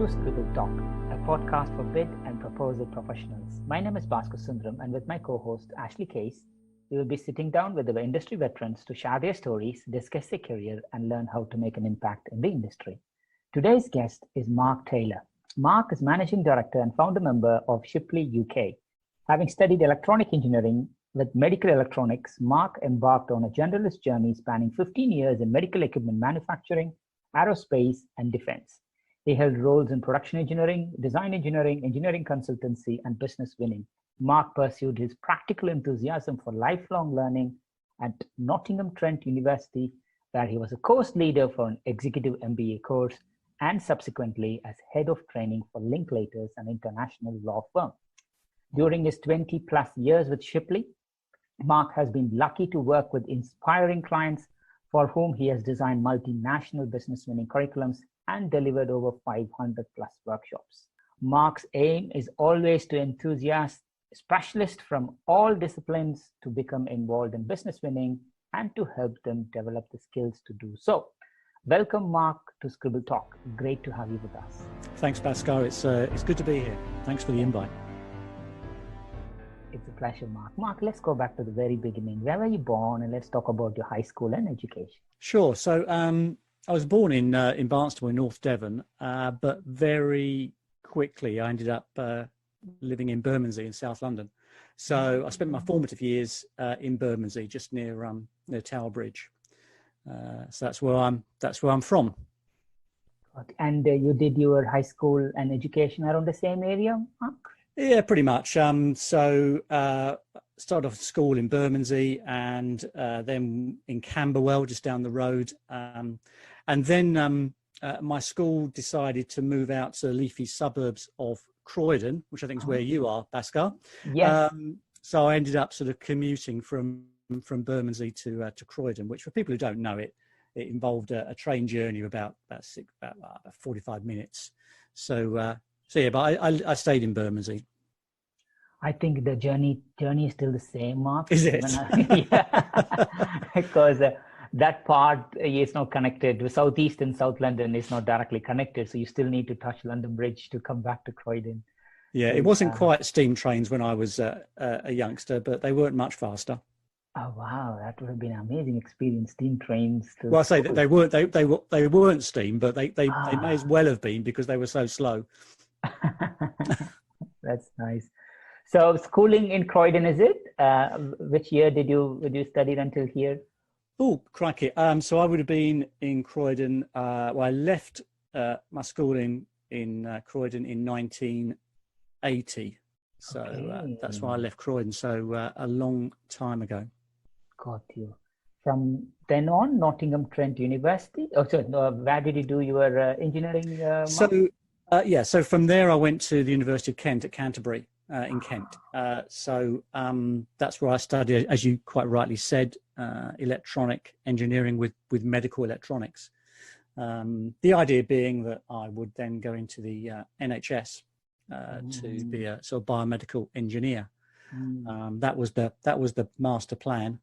to Scribble Talk, a podcast for bid and proposal professionals. My name is Bhaskar Sundaram, and with my co-host Ashley Case, we will be sitting down with our industry veterans to share their stories, discuss their career, and learn how to make an impact in the industry. Today's guest is Mark Taylor. Mark is Managing Director and founder member of Shipley UK. Having studied electronic engineering with medical electronics, Mark embarked on a generalist journey spanning 15 years in medical equipment manufacturing, aerospace, and defense. He held roles in production engineering, design engineering, engineering consultancy, and business winning. Mark pursued his practical enthusiasm for lifelong learning at Nottingham Trent University, where he was a course leader for an executive MBA course and subsequently as head of training for Linklaters, an international law firm. During his 20 plus years with Shipley, Mark has been lucky to work with inspiring clients for whom he has designed multinational business winning curriculums and delivered over 500 plus workshops. Mark's aim is always to enthusiast specialists from all disciplines to become involved in business winning and to help them develop the skills to do so. Welcome, Mark, to Scribble Talk. Great to have you with us. Thanks, Bhaskar. It's good to be here. Thanks for the invite. It's a pleasure, Mark. Mark, let's go back to the very beginning. Where were you born? And let's talk about your high school and education. Sure. So I was born in Barnstable in North Devon, but very quickly I ended up living in Bermondsey in South London. So I spent my formative years in Bermondsey, just near Tower Bridge. So that's where I'm from. And you did your high school and education around the same area, Mark? Yeah, pretty much. So started off school in Bermondsey and then in Camberwell, just down the road. And then my school decided to move out to the leafy suburbs of Croydon, which I think is where you are, Bhaskar. Yes. So I ended up sort of commuting from Bermondsey to Croydon, which for people who don't know it involved a train journey of about 45 minutes. So yeah, but I stayed in Bermondsey. I think the journey is still the same, Mark. Is it? Yeah, because that part is not connected. The southeast and South London is not directly connected, so you still need to touch London Bridge to come back to Croydon. Yeah, it wasn't quite steam trains when I was a youngster, but they weren't much faster. Oh wow, that would have been an amazing experience. Steam trains. Well, I say that they weren't steam, but they may as well have been because they were so slow. That's nice. So schooling in Croydon, is it? Which year did you study until here? Oh, crikey. So I would have been in Croydon. Well, I left my school in Croydon in 1980. So okay. That's why I left Croydon. So a long time ago. Got you. From then on, Nottingham Trent University. Oh, sorry, where did you do your engineering? So from there I went to the University of Kent at Canterbury in Kent. So that's where I studied, as you quite rightly said, electronic engineering with medical electronics. The idea being that I would then go into the NHS to be a sort of biomedical engineer. That was the master plan.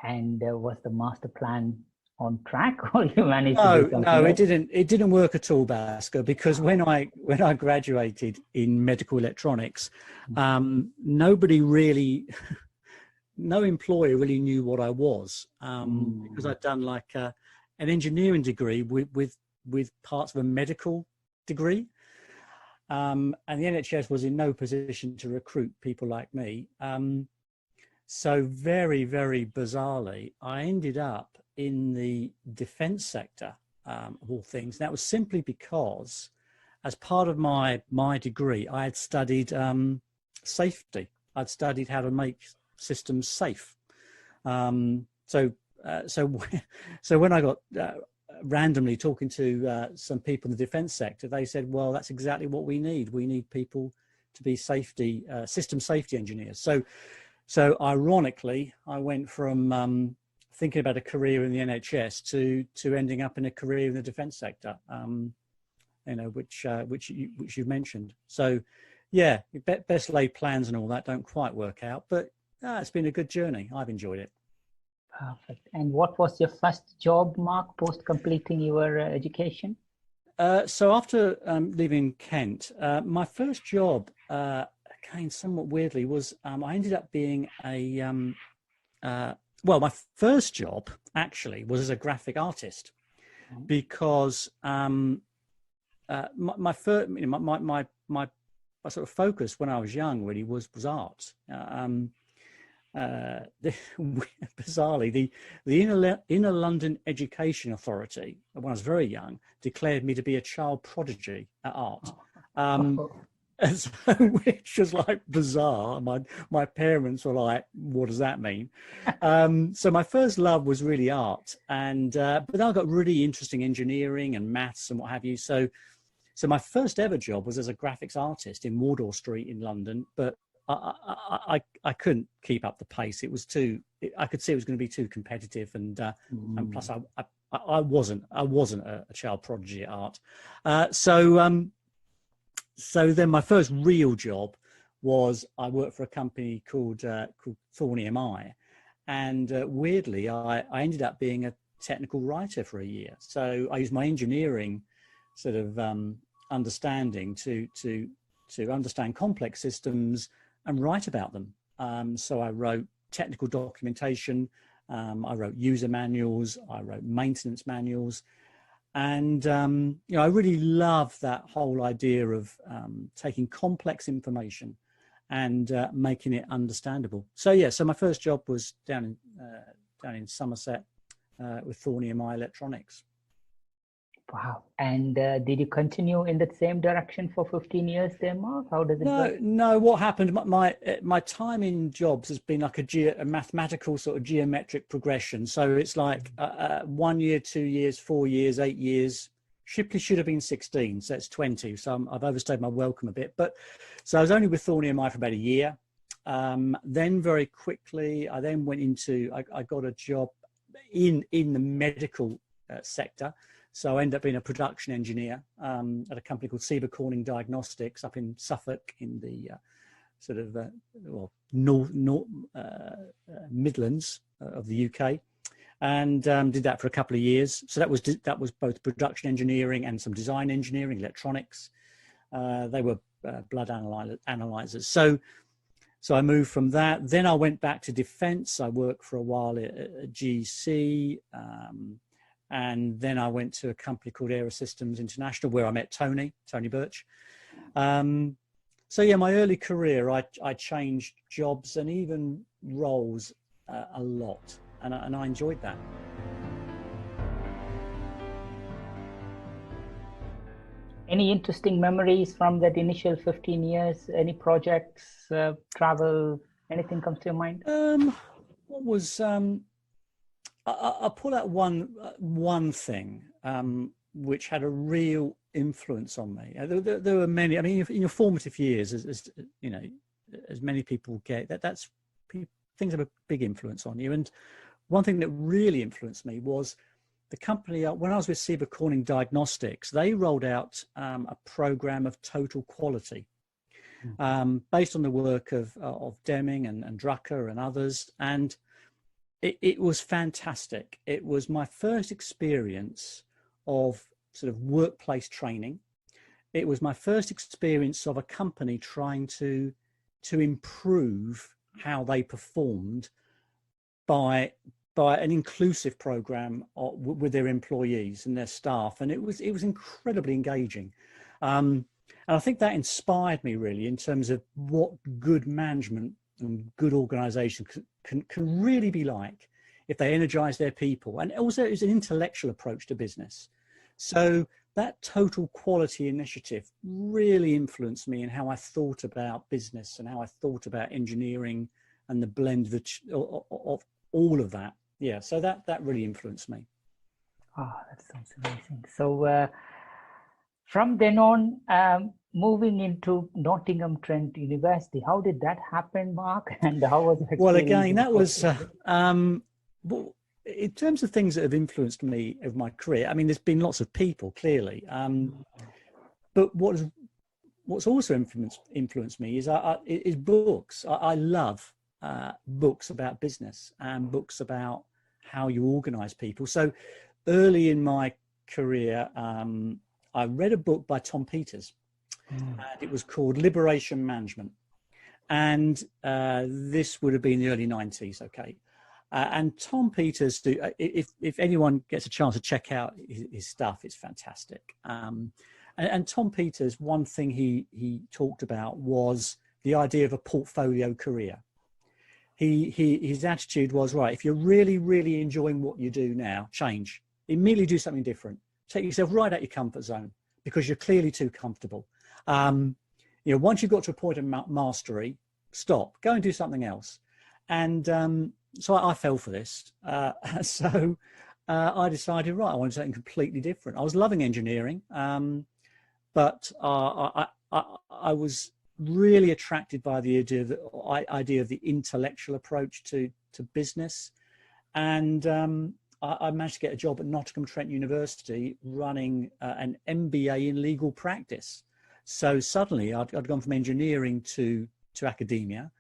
And was the master plan on track, or you managed to do something No, else? It didn't work at all, Bhaskar, because when I graduated in medical electronics, nobody really, no employer really knew what I was, because I'd done like an engineering degree with parts of a medical degree, and the NHS was in no position to recruit people like me. So very, very bizarrely, I ended up in the defense sector, of all things. That was simply because as part of my degree, I had studied safety. I'd studied how to make systems safe. So when I got randomly talking to some people in the defense sector, they said, well, that's exactly what we need. We need people to be system safety engineers. So ironically, I went from thinking about a career in the NHS to ending up in a career in the defence sector, which you've mentioned. So, yeah, best laid plans and all that don't quite work out, but it's been a good journey. I've enjoyed it. Perfect. And what was your first job, Mark, post completing your education? So after leaving Kent, my first job, again, somewhat weirdly, was I ended up being well, my first job actually was as a graphic artist, because my first, my sort of focus when I was young really was art. Bizarrely, the Inner London Education Authority, when I was very young, declared me to be a child prodigy at art. And so, which was like bizarre. My parents were like, "What does that mean?" So my first love was really art, and but then I got really interesting engineering and maths and what have you. So my first ever job was as a graphics artist in Wardour Street in London, but I couldn't keep up the pace. It was too. I could see it was going to be too competitive, and plus I wasn't a child prodigy at art. So then my first real job was I worked for a company called Thorn EMI, and weirdly I ended up being a technical writer for a year. So I used my engineering sort of understanding to understand complex systems and write about them. So I wrote technical documentation, I wrote user manuals, I wrote maintenance manuals. And, I really love that whole idea of taking complex information and making it understandable. So, yeah, so my first job was down in Somerset with Thorn EMI Electronics. Wow. And did you continue in the same direction for 15 years there, Mark? How does it work? No, what happened, my time in jobs has been like a mathematical sort of geometric progression. So it's like 1 year, 2 years, 4 years, 8 years. Shipley should have been 16, so it's 20. So I've overstayed my welcome a bit. But so I was only with Thorn EMI for about a year. Then very quickly, I then went into, I got a job in the medical sector. So I ended up being a production engineer at a company called Corning Diagnostics up in Suffolk in the sort of Midlands of the UK, and did that for a couple of years. So that was both production engineering and some design engineering, electronics. They were blood analyzers. So I moved from that. Then I went back to defence. I worked for a while at GC. And then I went to a company called Aerosystems International, where I met Tony Birch. So yeah, my early career, I changed jobs and even roles a lot, and I enjoyed that. Any interesting memories from that initial 15 years? Any projects, travel, anything comes to your mind? What was... I'll pull out one thing which had a real influence on me. There were many. I mean, in your formative years, as you know, as many people get, things have a big influence on you. And one thing that really influenced me was the company. When I was with Corning Diagnostics, they rolled out a program of total quality based on the work of Deming and Drucker and others. And it was fantastic. It was my first experience of sort of workplace training. It was my first experience of a company trying to improve how they performed by an inclusive program with their employees and their staff, and it was incredibly engaging. And I think that inspired me really in terms of what good management and good organisation can really be like if they energise their people. And also it's an intellectual approach to business. So that total quality initiative really influenced me in how I thought about business and how I thought about engineering and the blend of all of that. Yeah, so that really influenced me. Oh, that sounds amazing. So from then on, moving into Nottingham Trent University, how did that happen, Mark? And how was it? Well, again, that was well, in terms of things that have influenced me of my career. I mean, there's been lots of people, clearly, but what's also influenced me is books. I love books about business and books about how you organise people. So early in my career, I read a book by Tom Peters, and it was called Liberation Management. And this would have been the early 90s, okay? And Tom Peters, if anyone gets a chance to check out his stuff, it's fantastic. And Tom Peters, one thing he talked about was the idea of a portfolio career. His attitude was, right, if you're really, really enjoying what you do now, change. Immediately do something different. Take yourself right out your comfort zone because you're clearly too comfortable. Once you've got to a point of mastery, stop, go and do something else. And so I fell for this. So I decided, right, I want to do something completely different. I was loving engineering, but I was really attracted by the idea of the intellectual approach to business. And I managed to get a job at Nottingham-Trent University running an MBA in legal practice. So suddenly I'd gone from engineering to academia,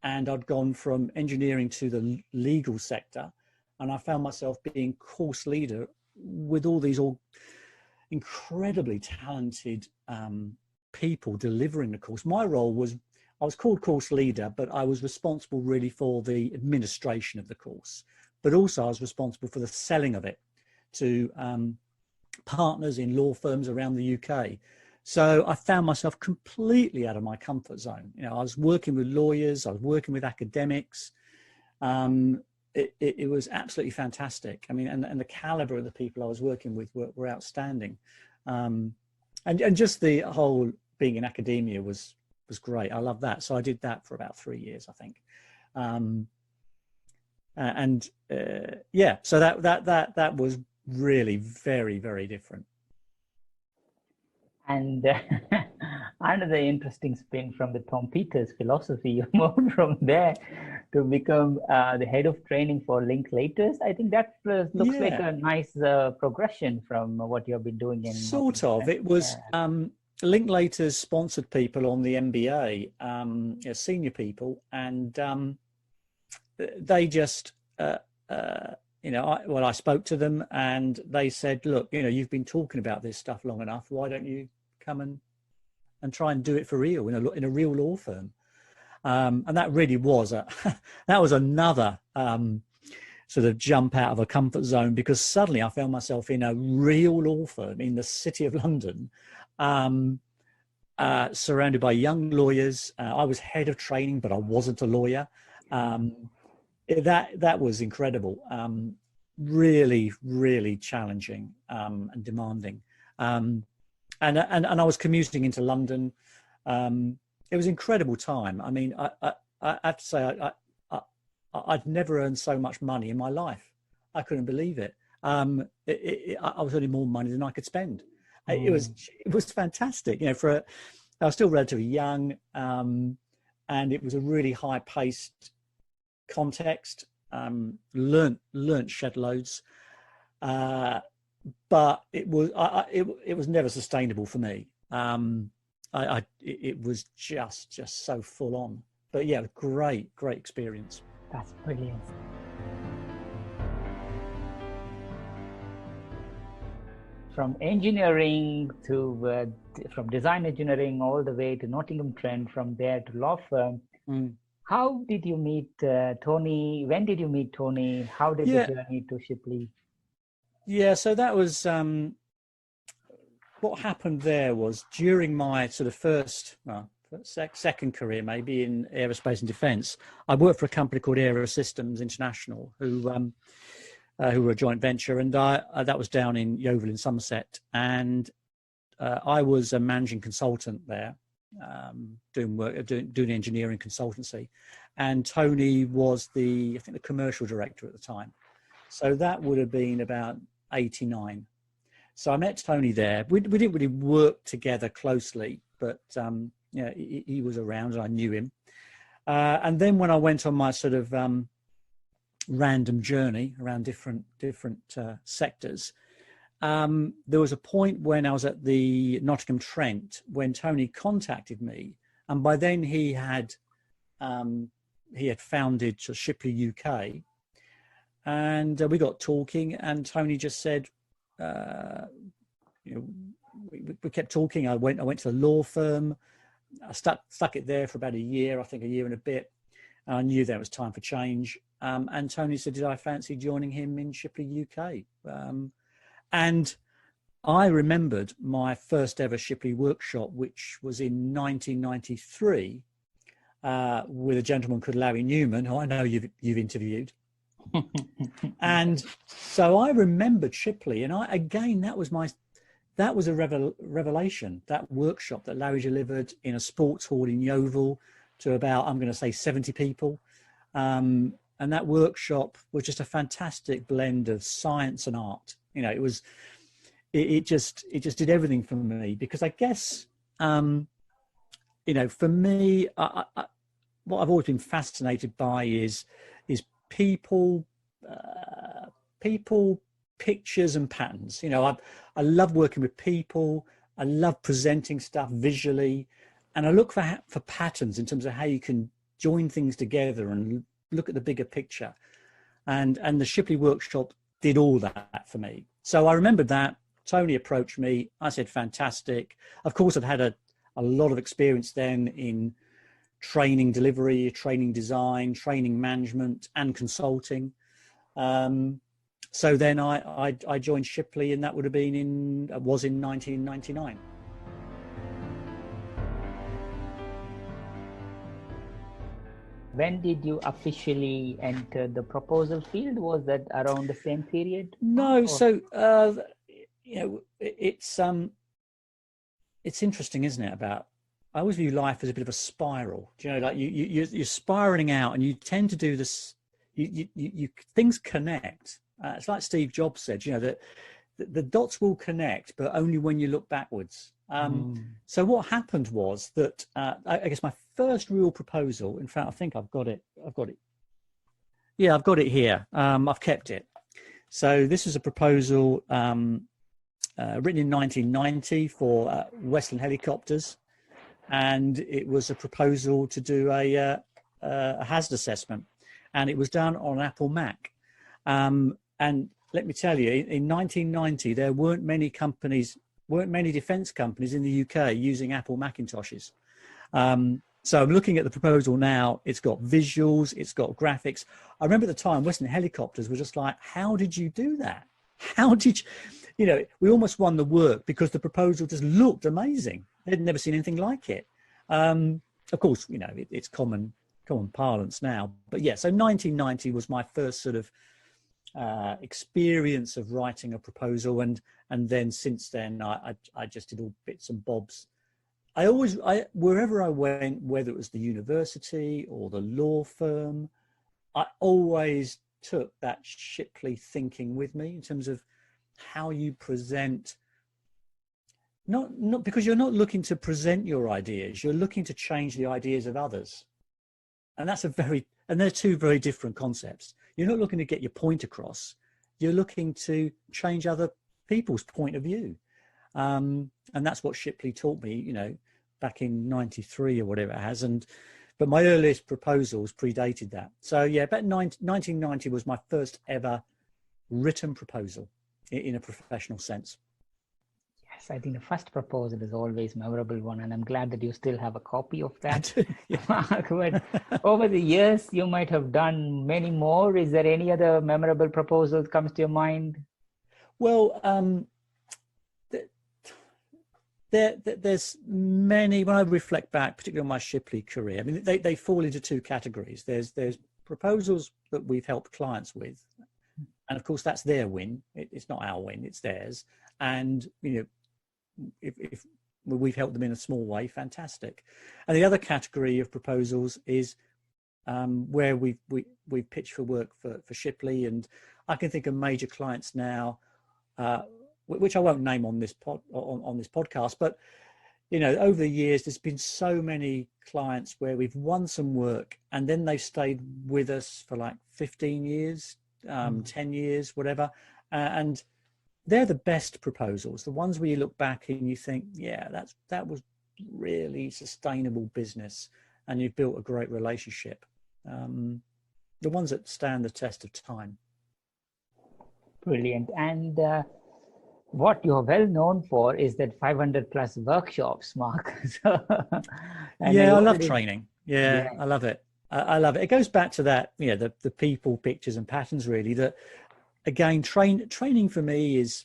and I'd gone from engineering to the legal sector, and I found myself being course leader with all these incredibly talented people delivering the course. My role was, I was called course leader, but I was responsible really for the administration of the course, but also I was responsible for the selling of it to partners in law firms around the UK. So I found myself completely out of my comfort zone. I was working with lawyers, I was working with academics. It was absolutely fantastic. I mean, and the caliber of the people I was working with were outstanding. And just the whole being in academia was great. I love that. So I did that for about 3 years, I think. So that was really very, very different. And another interesting spin from the Tom Peters philosophy, you moved from there to become the head of training for Linklaters. I think that looks like a nice progression from what you've been doing in sort of. It was Linklaters sponsored people on the MBA, senior people, and they just I spoke to them and they said, look, you've been talking about this stuff long enough. Why don't you come and try and do it for real in a real law firm? And that really was that was another sort of jump out of a comfort zone, because suddenly I found myself in a real law firm in the city of London, surrounded by young lawyers. I was head of training, but I wasn't a lawyer. That was incredible. Really, really challenging and demanding. And I was commuting into London. It was an incredible time. I mean, I have to say, I'd never earned so much money in my life. I couldn't believe it. I was earning more money than I could spend. It was fantastic. I was still relatively young, and it was a really high-paced context. Learnt shed loads, but it was never sustainable for me. It was just so full on. But yeah, great experience. That's brilliant. From engineering to from design engineering all the way to Nottingham-Trent, from there to law firm. How did you meet Tony? When did you meet Tony? How did the journey to Shipley? Yeah, so that was what happened there was during my sort of second career, maybe in aerospace and defence. I worked for a company called Aerosystems International, who were a joint venture, and that was down in Yeovil in Somerset, and I was a managing consultant there, doing engineering consultancy, and Tony was I think the commercial director at the time. So that would have been about 89. So I met Tony there. We didn't really work together closely, but he was around and I knew him. And then when I went on my sort of random journey around different sectors, there was a point when I was at the Nottingham-Trent when Tony contacted me, and by then he had founded Shipley UK, and we got talking, and Tony just said, we kept talking. I went to the law firm. I stuck it there for about a year, I think a year and a bit. I knew there was time for change. And Tony said, did I fancy joining him in Shipley UK? And I remembered my first ever Shipley workshop, which was in 1993, with a gentleman called Larry Newman, who I know you've interviewed. And so I remembered Shipley, and that was a revelation, that workshop that Larry delivered in a sports hall in Yeovil to about, I'm going to say 70 people. And that workshop was just a fantastic blend of science and art. You know, it just did everything for me, because I guess, you know, for me, what I've always been fascinated by is people, pictures and patterns. You know, I love working with people. I love presenting stuff visually, and I look for patterns in terms of how you can join things together and look at the bigger picture. And the Shipley workshop did all that for me. So I remembered that. Tony approached me. I said, fantastic. Of course, I'd had a lot of experience then in training delivery, training design, training management, and consulting. So then I joined Shipley, and that would have been in 1999. When did you officially enter the proposal field? Was that around the same period? No, so you know, it's interesting, isn't it? I always view life as a bit of a spiral. Do you know, like you're spiraling out, and you tend to do this. You things connect. It's like Steve Jobs said, you know, that the dots will connect, but only when you look backwards. So what happened was that I guess my first real proposal, in fact, I think I've got it. Yeah, I've got it here. I've kept it. So this is a proposal written in 1990 for Westland Helicopters, and it was a proposal to do a hazard assessment, and it was done on Apple Mac. And let me tell you, in 1990, there weren't many defence companies in the UK using Apple Macintoshes. So I'm looking at the proposal now. It's got visuals, it's got graphics. I remember at the time, Western Helicopters were just like, how did you do that? How did you know, we almost won the work because the proposal just looked amazing. They'd never seen anything like it. Of course, you know, it's common parlance now. But yeah, so 1990 was my first sort of experience of writing a proposal, and then since then I just did all bits and bobs. Wherever I went, whether it was the university or the law firm, I always took that Shipley thinking with me in terms of how you present. Not because you're not looking to present your ideas, you're looking to change the ideas of others, and they're two very different concepts. You're not looking to get your point across. You're looking to change other people's point of view. And that's what Shipley taught me, you know, back in 93 or whatever it has. But my earliest proposals predated that. So yeah, about 1990 was my first ever written proposal in a professional sense. Yes, I think the first proposal is always a memorable one, and I'm glad that you still have a copy of that. But over the years, you might have done many more. Is there any other memorable proposal that comes to your mind? Well, there's many. When I reflect back, particularly on my Shipley career, I mean, they fall into two categories. There's proposals that we've helped clients with, and of course that's their win. It's not our win; it's theirs. And you know, if we've helped them in a small way, fantastic. And the other category of proposals is where we've pitched for work for Shipley, and I can think of major clients now, which I won't name on this podcast, but you know, over the years there's been so many clients where we've won some work and then they've stayed with us for like 15 years, 10 years, whatever, and they're the best proposals, the ones where you look back and you think, yeah, that was really sustainable business and you've built a great relationship. The ones that stand the test of time. Brilliant. And what you're well known for is that 500 plus workshops, Mark. So, and Yeah, you I love already, training. Yeah, yeah, I love it. I love it. It goes back to that, the people, pictures, and patterns. Really, that again, training for me is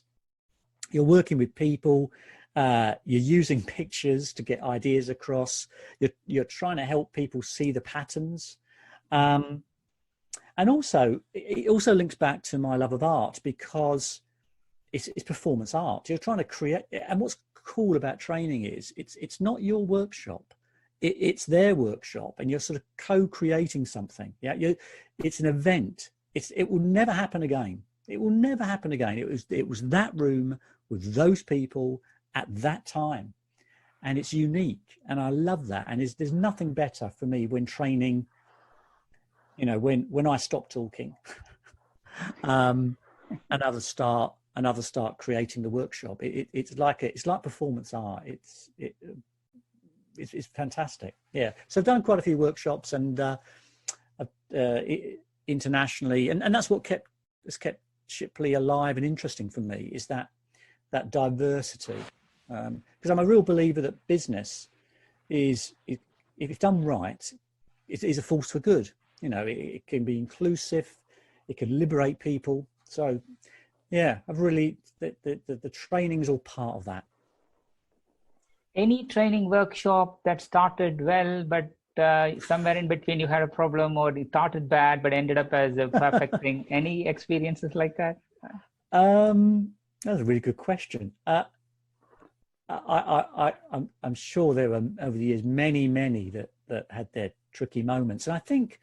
you're working with people, you're using pictures to get ideas across. You're trying to help people see the patterns, and also it also links back to my love of art because it's performance art. You're trying to create, and what's cool about training is it's not your workshop. It's their workshop, and you're sort of co-creating something. Yeah, it's an event. It will never happen again. It will never happen again. It was that room with those people at that time, and it's unique. And I love that. And there's nothing better for me when training. When I stop talking, and others start creating the workshop. It's like performance art. It's fantastic. Yeah. So I've done quite a few workshops and internationally, and that's what has kept Shipley alive and interesting for me, is that diversity. Because I'm a real believer that business is, if it's done right, it is a force for good. It can be inclusive, it can liberate people. So yeah, I've really, the training is all part of that. any training workshop that started well, but somewhere in between you had a problem, or it started bad but ended up as a perfect thing. Any experiences like that? That's a really good question. I'm sure there were over the years many that had their tricky moments, and I think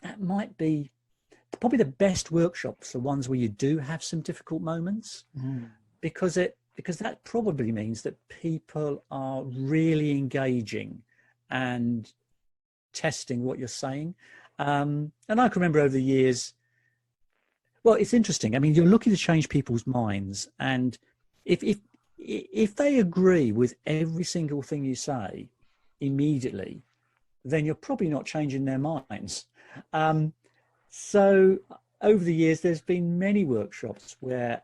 that might be probably the best workshops, the ones where you do have some difficult moments, because that probably means that people are really engaging and testing what you're saying. And I can remember over the years, well, it's interesting. I mean, you're looking to change people's minds, and if they agree with every single thing you say immediately, then you're probably not changing their minds. So over the years, there's been many workshops where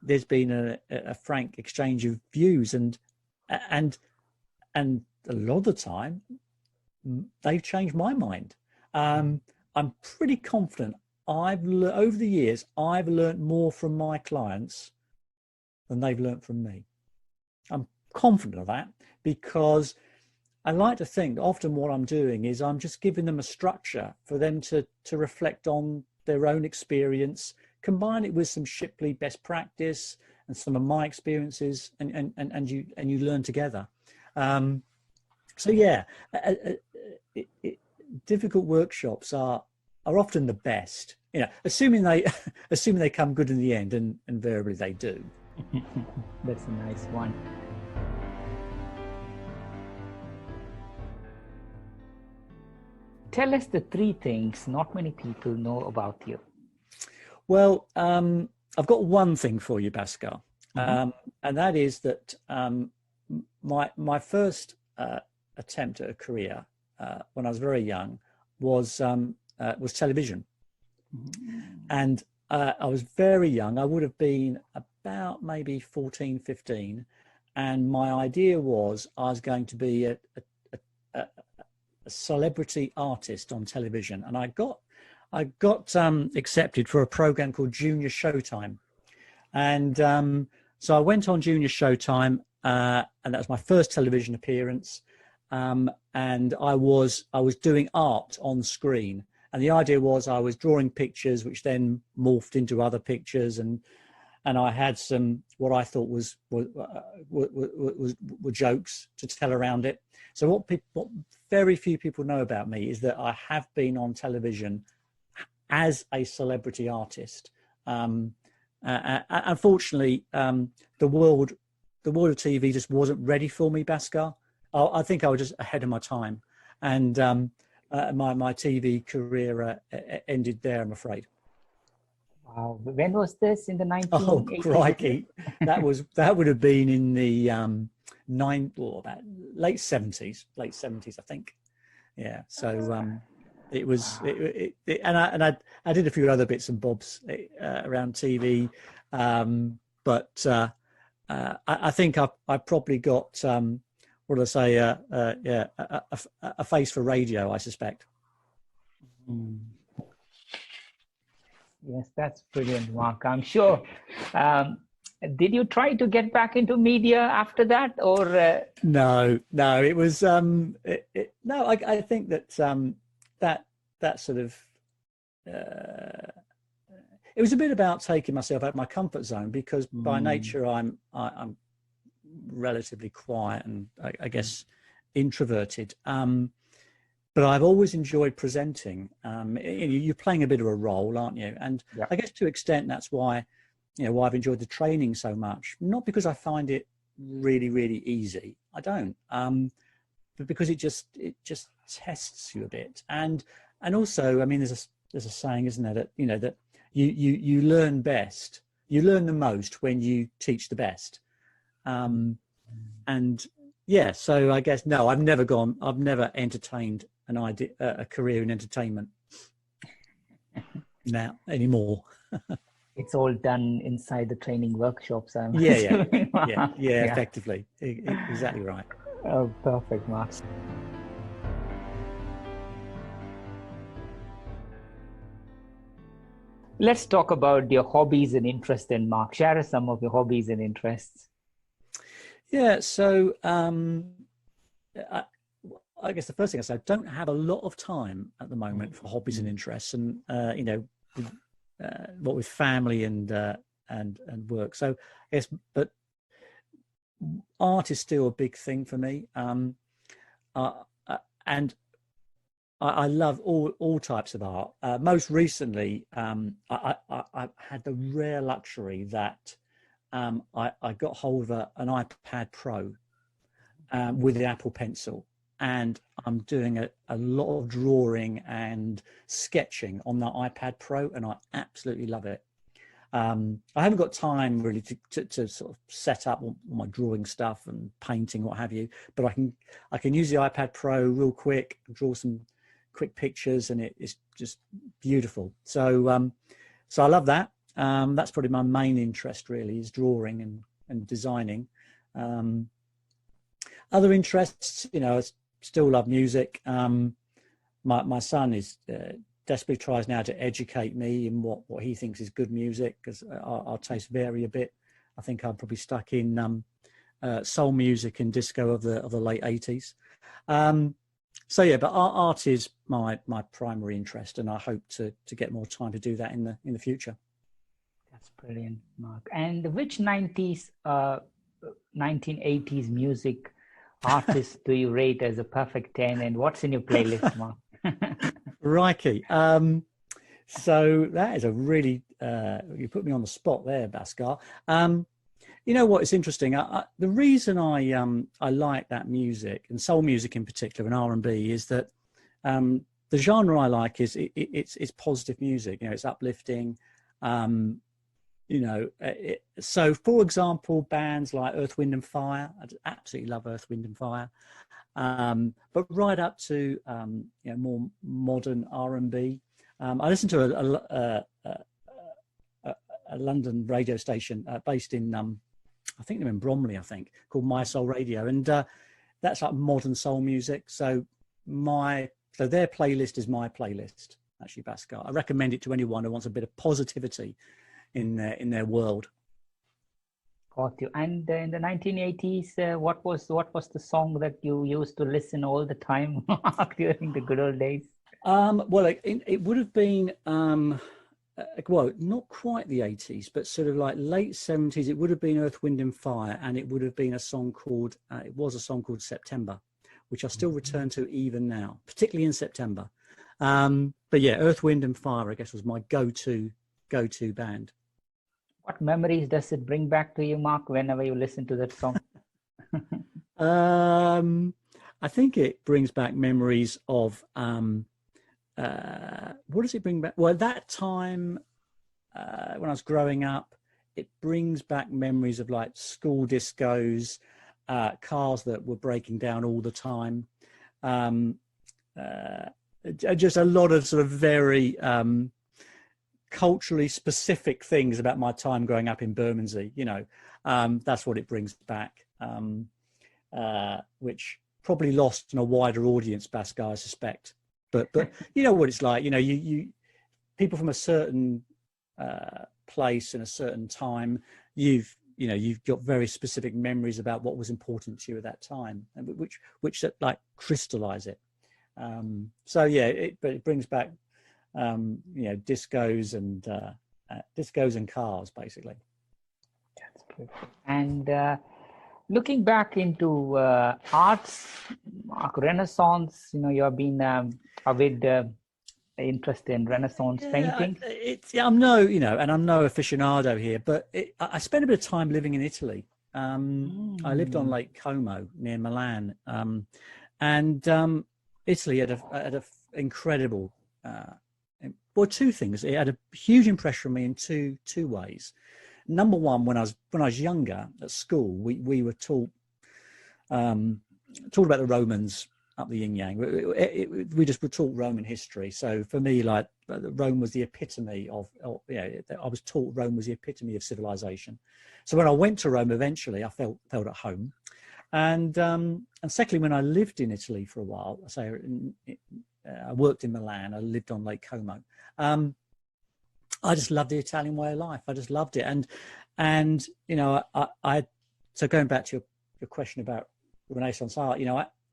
there's been a frank exchange of views, and a lot of the time they've changed my mind. I'm pretty confident over the years I've learned more from my clients than they've learned from me. I'm confident of that, because I like to think often what I'm doing is I'm just giving them a structure for them to reflect on their own experience, combine it with some Shipley best practice and some of my experiences, and you learn together. So yeah, difficult workshops are often the best, assuming they come good in the end, and invariably they do. That's a nice one. Tell us the 3 things not many people know about you. Well, I've got one thing for you, Bhaskar, and that is that my first attempt at a career when I was very young was television, and I was very young. I would have been about maybe 14, 15, and my idea was I was going to be a celebrity artist on television, and I got accepted for a program called Junior Showtime, and so I went on Junior Showtime, and that was my first television appearance, and I was doing art on screen, and the idea was I was drawing pictures which then morphed into other pictures, and I had some what I thought were jokes to tell around it. So what very few people know about me is that I have been on television as a celebrity artist. Unfortunately, the world of TV just wasn't ready for me, Bhaskar. I think I was just ahead of my time, and my TV career ended there, I'm afraid. Wow. When was this? In the 1980s? Oh, crikey. That would have been in the about late 70s, I think. Yeah. So it was, and I did a few other bits and bobs around TV. But I think I probably got what do I say? A face for radio, I suspect. Mm. Yes, that's brilliant, Mark. I'm sure. Did you try to get back into media after that, or? No, it was no. I think that that sort of it was a bit about taking myself out of my comfort zone, because by nature I'm relatively quiet and I guess introverted. But I've always enjoyed presenting. You're playing a bit of a role, aren't you? And Yeah. I guess to an extent that's why why I've enjoyed the training so much. Not because I find it really, really easy. I don't. But because it just tests you a bit. And also, I mean, there's a saying, isn't there, that that you learn best. You learn the most when you teach the best. And yeah, so I guess no, I've never entertained an idea, a career in entertainment now anymore. It's all done inside the training workshops. Yeah, effectively. Exactly right. Oh, perfect, Mark. Let's talk about your hobbies and interests then, Mark. Share us some of your hobbies and interests. Yeah, so I guess the first thing I say, I don't have a lot of time at the moment for hobbies and interests, and what with family and work. So I guess, but art is still a big thing for me, and I love all types of art. Most recently, I had the rare luxury that I got hold of an iPad Pro with the Apple Pencil, and I'm doing a lot of drawing and sketching on that iPad Pro, and I absolutely love it. I haven't got time really to sort of set up all my drawing stuff and painting, what have you, but I can use the iPad Pro real quick, draw some quick pictures, and it's just beautiful. So so I love that. That's probably my main interest, really, is drawing and designing. Other interests, I still love music. My son is desperately tries now to educate me in what he thinks is good music, because our tastes vary a bit. I think I'm probably stuck in soul music and disco of the late 80s. So yeah, but art is my primary interest, and I hope to get more time to do that in the future. That's brilliant, Mark. And which 1980s music artist do you rate as a perfect 10, and what's in your playlist, Mark? Crikey. So that is a really you put me on the spot there, Bhaskar. You know what? It's interesting. The reason I like that music, and soul music in particular, and R&B, is that the genre I like is it's positive music. It's uplifting. So for example, bands like Earth, Wind and Fire. I absolutely love Earth, Wind and Fire. But right up to more modern R&B. I listen to a London radio station based in I think they're in Bromley, called My Soul Radio, and that's like modern soul music. So their playlist is my playlist, actually, Bhaskar. I recommend it to anyone who wants a bit of positivity in their world. Got you. And in the 1980s, what was the song that you used to listen all the time during the good old days? Well, it would have been well, not quite the 80s, but sort of like late 70s. It would have been Earth, Wind and Fire, and it would have been a song called September, which I still return to even now, particularly in September. But yeah, Earth, Wind and Fire, I guess, was my go-to band. What memories does it bring back to you, Mark, whenever you listen to that song? I think it brings back memories of what does it bring back? Well, at that time, when I was growing up, it brings back memories of like school discos, cars that were breaking down all the time. Just a lot of sort of very culturally specific things about my time growing up in Bermondsey. That's what it brings back, which probably lost in a wider audience, Bhaskar, I suspect. But you know what it's like. You people from a certain place in a certain time, you've got very specific memories about what was important to you at that time, and which like crystallize it. So yeah, but it brings back discos and cars, basically. That's perfect. And looking back into arts, Renaissance, you have been avid interest in Renaissance painting. I'm no aficionado here, but I spent a bit of time living in Italy. I lived on Lake Como near Milan, and Italy had a incredible. Two things. It had a huge impression on me in two ways. Number one, when I was younger at school, we were taught about the Romans up the yin yang. We just were taught Roman history. So for me, like, Rome was the epitome of I was taught Rome was the epitome of civilization. So when I went to Rome, eventually I felt at home. And secondly, when I lived in Italy for a while, I worked in Milan, I lived on Lake Como. I just loved the Italian way of life. I just loved it. And I so going back to your question about Renaissance art,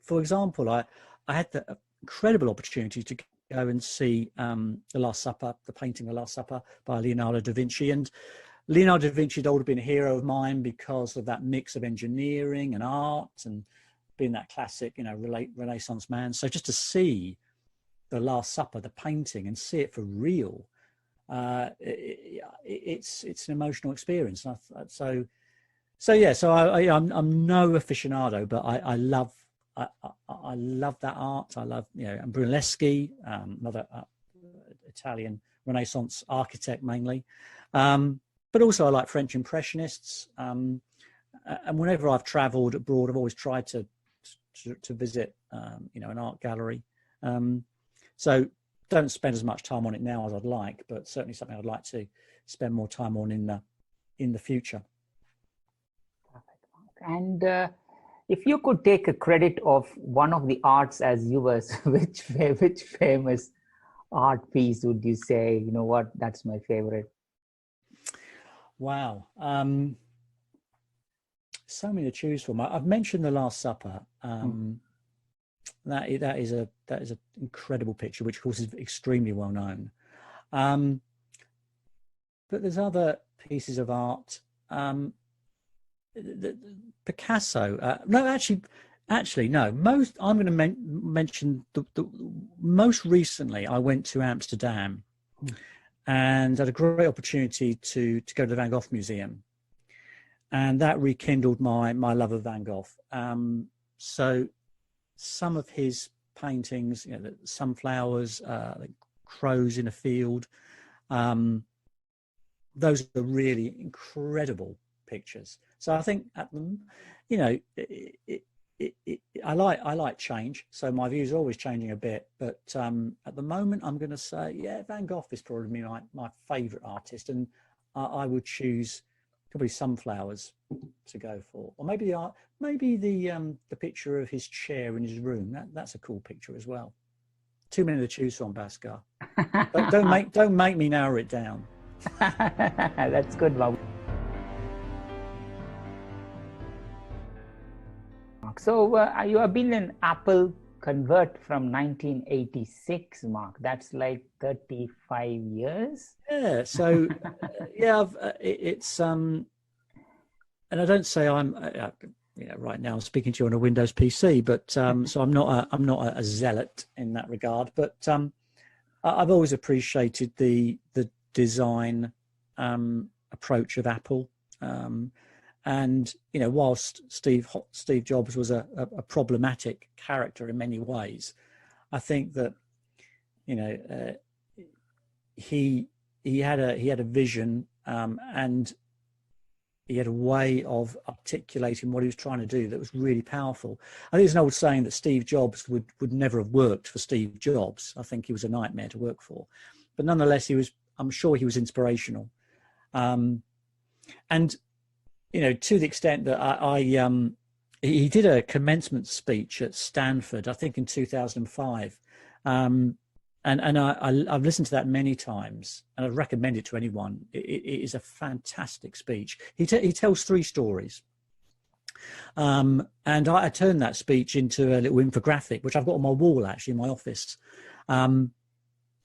for example, I had the incredible opportunity to go and see The Last Supper, the painting The Last Supper by Leonardo da Vinci. And Leonardo da Vinci had always been a hero of mine because of that mix of engineering and art and being that classic, Renaissance man. So just to see The Last Supper, the painting, and see it for real, it's an emotional experience. So I'm no aficionado, but I love that art. I love and Brunelleschi, another Italian Renaissance architect mainly, but also I like French Impressionists. And whenever I've travelled abroad, I've always tried to visit an art gallery. So don't spend as much time on it now as I'd like, but certainly something I'd like to spend more time on in the future. Perfect. And if you could take a credit of one of the arts as yours, which famous art piece would you say, that's my favorite? Wow. So many to choose from. I've mentioned The Last Supper. That is an incredible picture, which of course is extremely well known. But there's other pieces of art. Picasso. No. I'm going to mention the most recently. I went to Amsterdam and had a great opportunity to go to the Van Gogh Museum, and that rekindled my love of Van Gogh. So some of his paintings, the sunflowers, the crows in a field, those are really incredible pictures. So I think I like change. So my views are always changing a bit. But at the moment, I'm going to say, Van Gogh is probably my favourite artist, and I would choose probably sunflowers to go for, or maybe the picture of his chair in his room. That's a cool picture as well. Too many to choose from, Bhaskar. But don't make me narrow it down. That's good, Bob. So you have been an Apple convert from 1986, Mark. That's like 35 years. Yeah. So it's and I don't say I'm right now I'm speaking to you on a Windows PC, but so I'm not a zealot in that regard. But I've always appreciated the design approach of Apple. And whilst Steve Jobs was a problematic character in many ways, I think that he had a vision, and he had a way of articulating what he was trying to do that was really powerful. I think there's an old saying that Steve Jobs would never have worked for Steve Jobs. I think he was a nightmare to work for, but nonetheless he was I'm sure he was inspirational. And, you know, to the extent that he did a commencement speech at Stanford, I think in 2005. And I've listened to that many times, and I'd recommend it to anyone. It is a fantastic speech. He tells 3 stories. And I turned that speech into a little infographic, which I've got on my wall, actually, in my office. And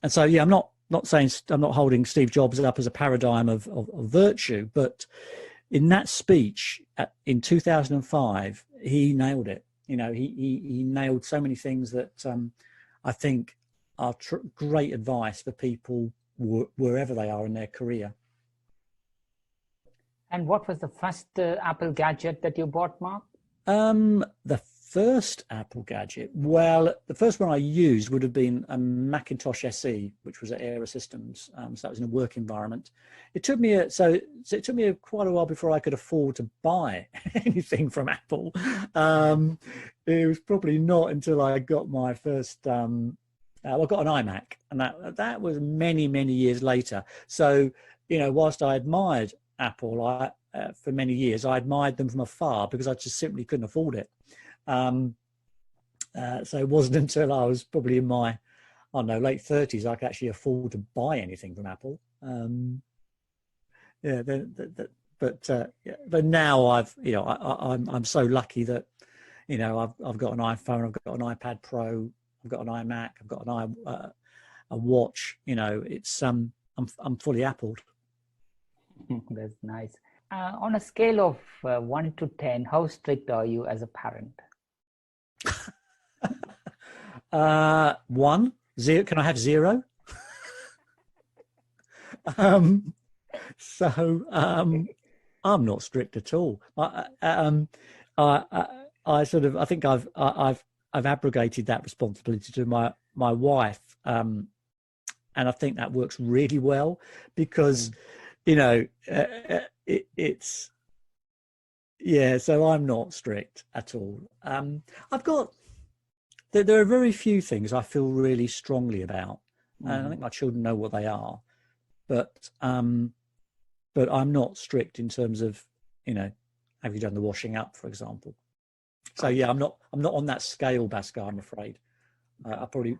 so, yeah, I'm not saying, I'm not holding Steve Jobs up as a paradigm of virtue, but in that speech in 2005, he nailed it. You know, he nailed so many things that I think are great advice for people wherever they are in their career. And what was the first Apple gadget that you bought, Mark? The first Apple gadget, well, the first one I used would have been a Macintosh SE, which was at Era Systems. So that was in a work environment. It took me quite a while before I could afford to buy anything from Apple. It was probably not until I got my first. I got an iMac, and that was many years later. So, you know, whilst I admired Apple, for many years I admired them from afar because I just simply couldn't afford it. So it wasn't until I was probably in my, I don't know, late 30s I could actually afford to buy anything from Apple. But now I'm so lucky that, you know, I've got an iPhone, I've got an iPad Pro, I've got an iMac, I've got a watch. You know, it's I'm fully appled. That's nice. On a scale of 1 to 10, how strict are you as a parent? 1, 0. Can I have 0? I'm not strict at all. I think I've abrogated that responsibility to my wife, and I think that works really well because, you know, so I'm not strict at all. There are very few things I feel really strongly about, and I think my children know what they are, but I'm not strict in terms of, you know, have you done the washing up, for example. So yeah, I'm not on that scale, Bhaskar, I'm afraid. I probably.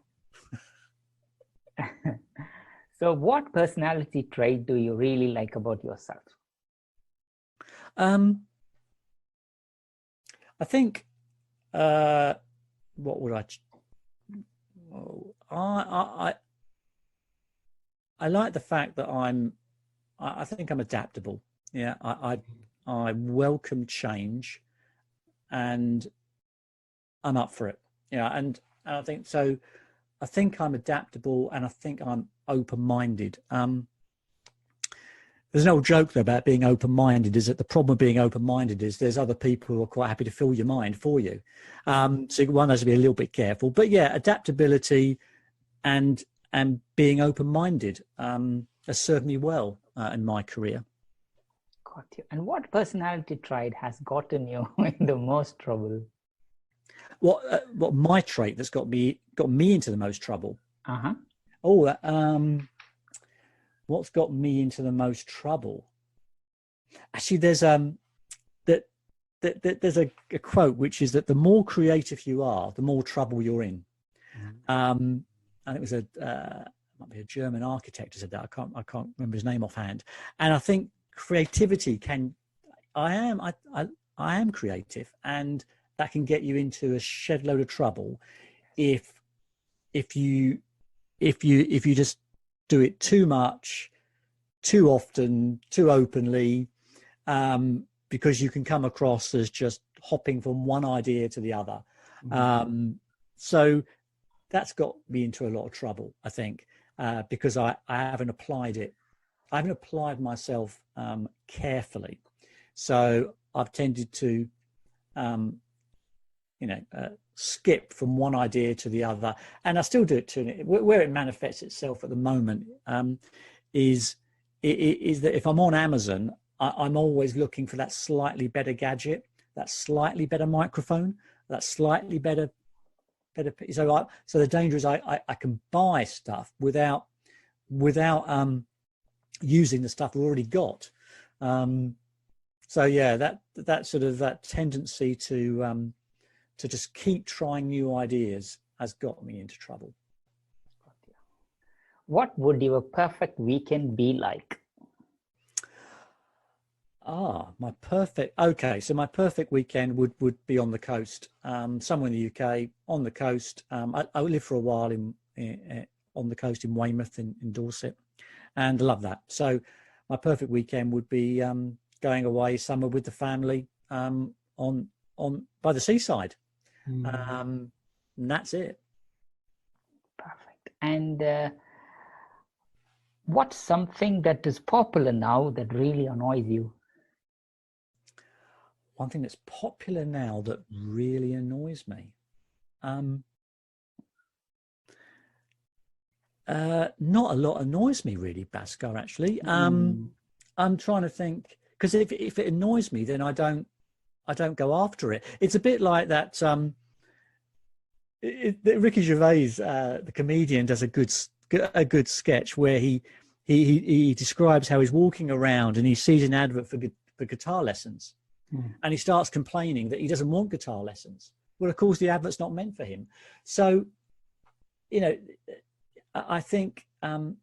So what personality trait do you really like about yourself? I think, what would I like the fact that I think I'm adaptable. Yeah, I welcome change, and I'm up for it. Yeah, and I think so. I think I'm adaptable, and I think I'm open-minded. There's an old joke though about being open-minded, is that the problem with being open-minded is there's other people who are quite happy to fill your mind for you. So one has to be a little bit careful. But yeah, adaptability and being open-minded has served me well in my career. Got you. And what personality trait has gotten you in the most trouble? What my trait that's got me into the most trouble? What's got me into the most trouble? Actually, there's there's a quote which is that the more creative you are, the more trouble you're in. And it was might be a German architect who said that. I can't remember his name offhand. And I think creativity I am creative, and that can get you into a shed load of trouble if you just do it too much, too often, too openly, because you can come across as just hopping from one idea to the other. So that's got me into a lot of trouble, I think, because I haven't applied it. I haven't applied myself carefully. So I've tended to, skip from one idea to the other, and I still do it too. Where it manifests itself at the moment is that if I'm on Amazon, I'm always looking for that slightly better gadget, that slightly better microphone, that slightly better. So the danger is I can buy stuff without using the stuff we've already got. So yeah, that sort of that tendency to just keep trying new ideas has got me into trouble. What would your perfect weekend be like? My perfect weekend would be on the coast, somewhere in the UK, on the coast. I lived for a while on the coast in Weymouth in Dorset, and I love that. So my perfect weekend would be going away somewhere with the family on by the seaside. And that's it. Perfect. And what's something that is popular now that really annoys you? One thing that's popular now that really annoys me. Not a lot annoys me really, Bhaskar, actually. I'm trying to think, because if it annoys me, then I don't go after it. It's a bit like that. Ricky Gervais, the comedian, does a good sketch where he describes how he's walking around and he sees an advert for guitar lessons, and he starts complaining that he doesn't want guitar lessons. Well, of course, the advert's not meant for him. So, I think I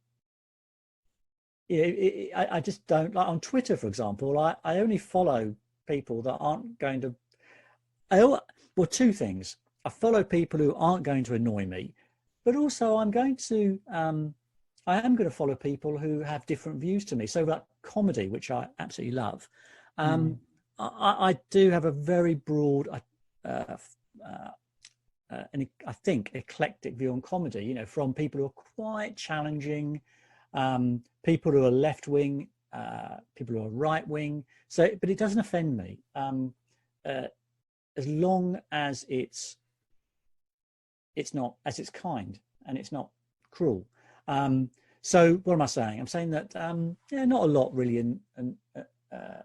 just don't like on Twitter, for example. I only follow people that aren't going to. Two things. I follow people who aren't going to annoy me, but also I am going to follow people who have different views to me. So like comedy, which I absolutely love. I do have a very broad, and I think eclectic view on comedy, from people who are quite challenging, people who are left wing, people who are right wing. So, but it doesn't offend me, as long as it's kind and it's not cruel. So what am I saying? I'm saying that not a lot really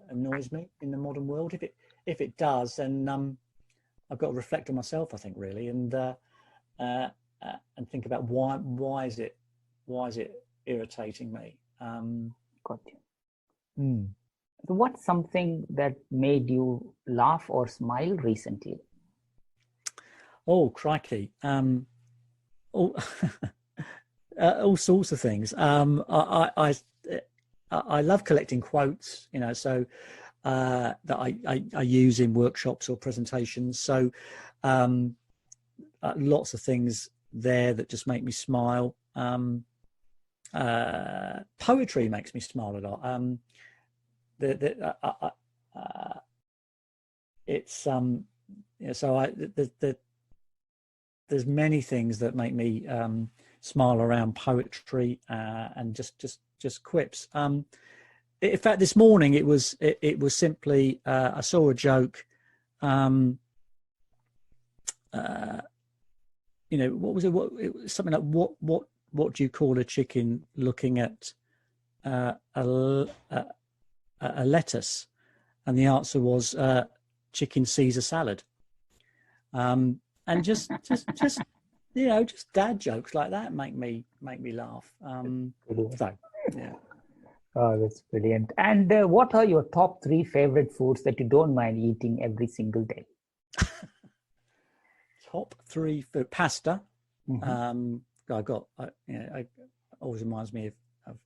annoys me in the modern world. If it does, then I've got to reflect on myself, I think, really, and think about why is it irritating me. Got you. So what's something that made you laugh or smile recently? Oh, crikey. All sorts of things. I love collecting quotes, so that I use in workshops or presentations. So lots of things there that just make me smile. Poetry makes me smile a lot. There's many things that make me smile around poetry and just quips. In fact, this morning it was simply I saw a joke. What was it? It was something like what do you call a chicken looking at a lettuce? And the answer was chicken Caesar salad. And just dad jokes like that make me laugh. So yeah. Oh, that's brilliant. And what are your top 3 favorite foods that you don't mind eating every single day? Top 3 food. Pasta. It always reminds me of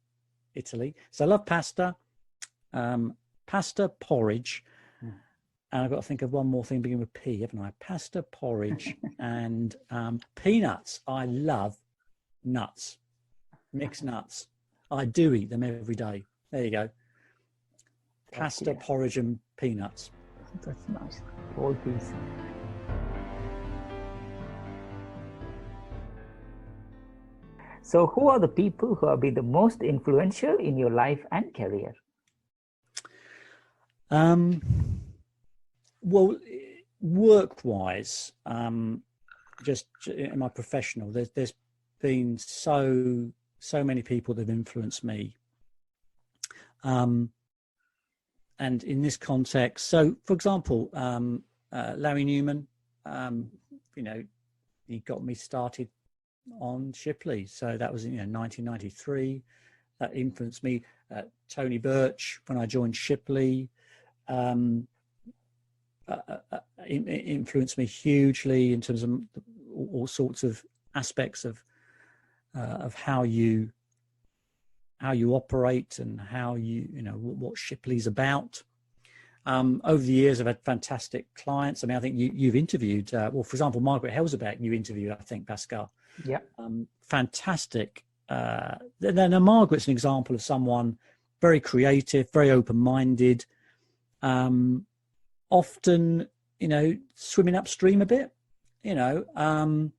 Italy. So I love pasta. Pasta, porridge. And I've got to think of one more thing beginning with P, haven't I? Pasta, porridge, and peanuts. I love nuts, mixed nuts. I do eat them every day. There you go. Pasta, porridge, and peanuts. That's nice. All these. So who are the people who have been the most influential in your life and career? Well, work-wise, just in my professional, there's been so many people that have influenced me. And in this context, so for example, Larry Newman, he got me started on Shipley. So that was 1993. that influenced me. Tony Birch, when I joined Shipley, influenced me hugely in terms of all sorts of aspects of how you operate and how what Shipley's about. Over the years, I've had fantastic clients. I mean, I think you've interviewed, well, for example, Margaret Helserbeck, you interviewed, I think, Pascal. Yeah. Fantastic. Then Margaret's an example of someone very creative, very open-minded, often, swimming upstream a bit. When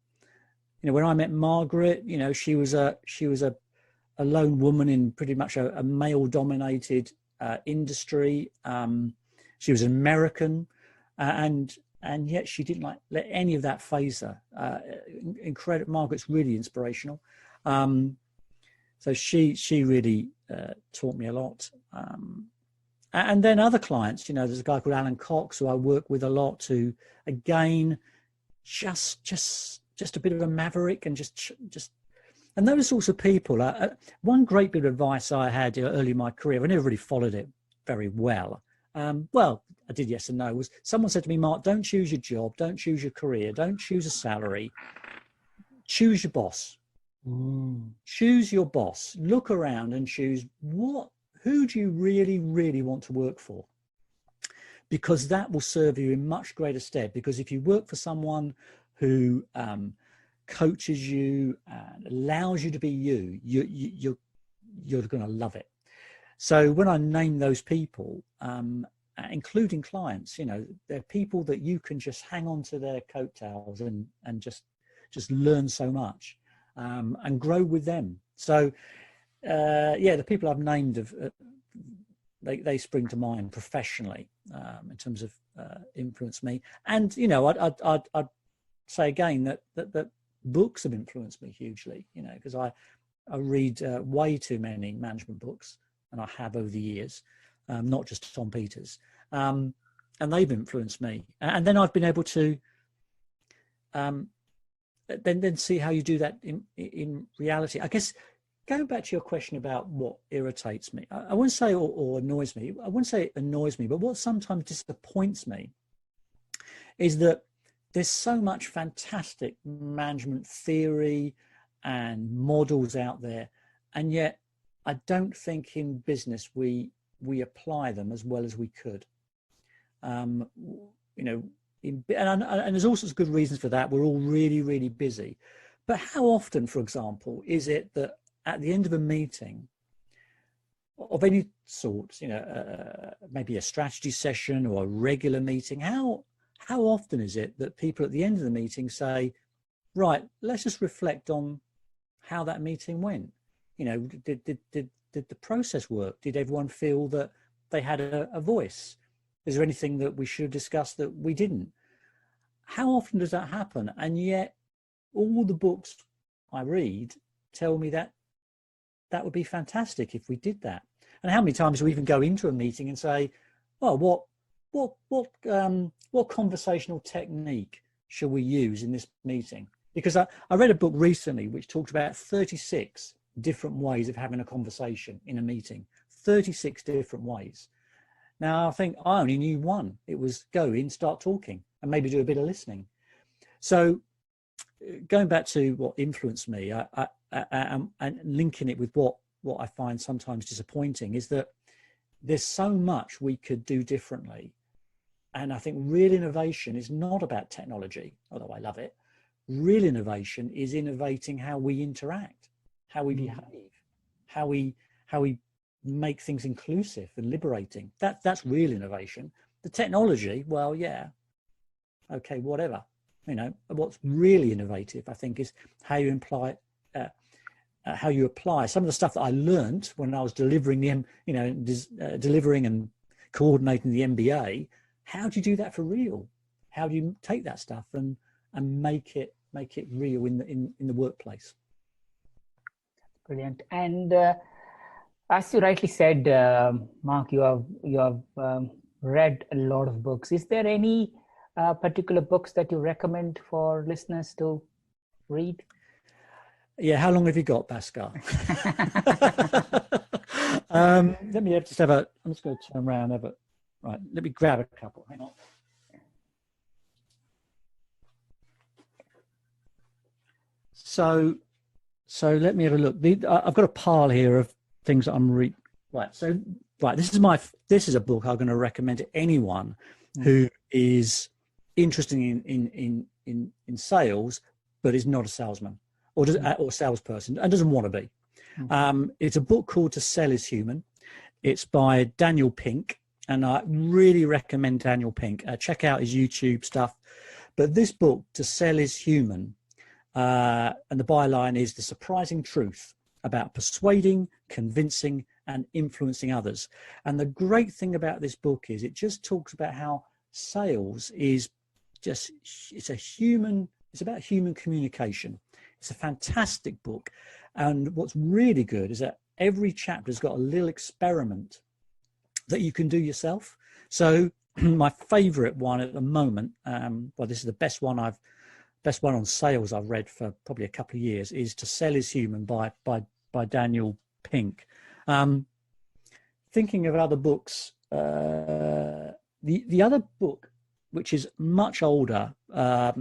I met Margaret, she was a lone woman in pretty much a male-dominated industry. She was an American, and yet she didn't let any of that faze her. Incredible. Margaret's really inspirational. So she really taught me a lot. And then other clients, there's a guy called Alan Cox who I work with a lot, who again, just a bit of a maverick and just and those sorts of people. One great bit of advice I had early in my career, I never really followed it very well. Well, I did yes and no, was someone said to me, Mark, don't choose your job, don't choose your career, don't choose a salary, choose your boss. Choose your boss. Look around and choose who do you really, really want to work for? Because that will serve you in much greater stead. Because if you work for someone who coaches you and allows you to be you're going to love it. So when I name those people, including clients, they're people that you can just hang on to their coattails and just learn so much. And grow with them. So, the people I've named they spring to mind professionally in terms of influence me. And I'd say again that books have influenced me hugely. Because I read way too many management books, and I have over the years, not just Tom Peters, and they've influenced me. And then I've been able to. Then see how you do that in reality. I guess going back to your question about what irritates me, I wouldn't say or annoys me. I wouldn't say it annoys me, but what sometimes disappoints me is that there's so much fantastic management theory and models out there, and yet I don't think in business we apply them as well as we could. And there's all sorts of good reasons for that. We're all really, really busy. But how often, for example, is it that at the end of a meeting of any sort, maybe a strategy session or a regular meeting, how often is it that people at the end of the meeting say, right, let's just reflect on how that meeting went? Did the process work? Did everyone feel that they had a voice? Is there anything that we should have discussed that we didn't? How often does that happen? And yet all the books I read tell me that would be fantastic if we did that. And how many times do we even go into a meeting and say, well, what conversational technique shall we use in this meeting? Because I read a book recently which talked about 36 different ways of having a conversation in a meeting, 36 different ways. Now, I think I only knew one. It was go in, start talking, and maybe do a bit of listening. So going back to what influenced me, and linking it with what I find sometimes disappointing is that there's so much we could do differently. And I think real innovation is not about technology, although I love it. Real innovation is innovating how we interact, how we behave, how we make things inclusive and liberating. That's real innovation. The technology, well, yeah, okay, whatever. What's really innovative, I think, is how you apply some of the stuff that I learned when I was delivering delivering and coordinating the MBA. How do you do that for real? How do you take that stuff and make it real in the workplace? Brilliant. And as you rightly said, Mark, you have read a lot of books. Is there any particular books that you recommend for listeners to read? Yeah, how long have you got, Bhaskar? Let me just have a, I'm just going to turn around, right, let me grab a couple, hang on. So let me have a look. I've got a pile here of things that I'm right. So this is a book I'm going to recommend to anyone who is interested in sales, but is not a salesman or salesperson and doesn't want to be. It's a book called To Sell Is Human. It's by Daniel Pink, and I really recommend Daniel Pink. Check out his YouTube stuff. But this book, To Sell Is Human, and the byline is The Surprising Truth About Persuading, Convincing, and Influencing Others. And the great thing about this book is it just talks about how sales is just, it's about human communication. It's a fantastic book. And what's really good is that every chapter has got a little experiment that you can do yourself. So my favorite one at the moment, well, this is the best one on sales I've read for probably a couple of years, is To Sell Is Human by Daniel Pink. Thinking of other books, the other book, which is much older, but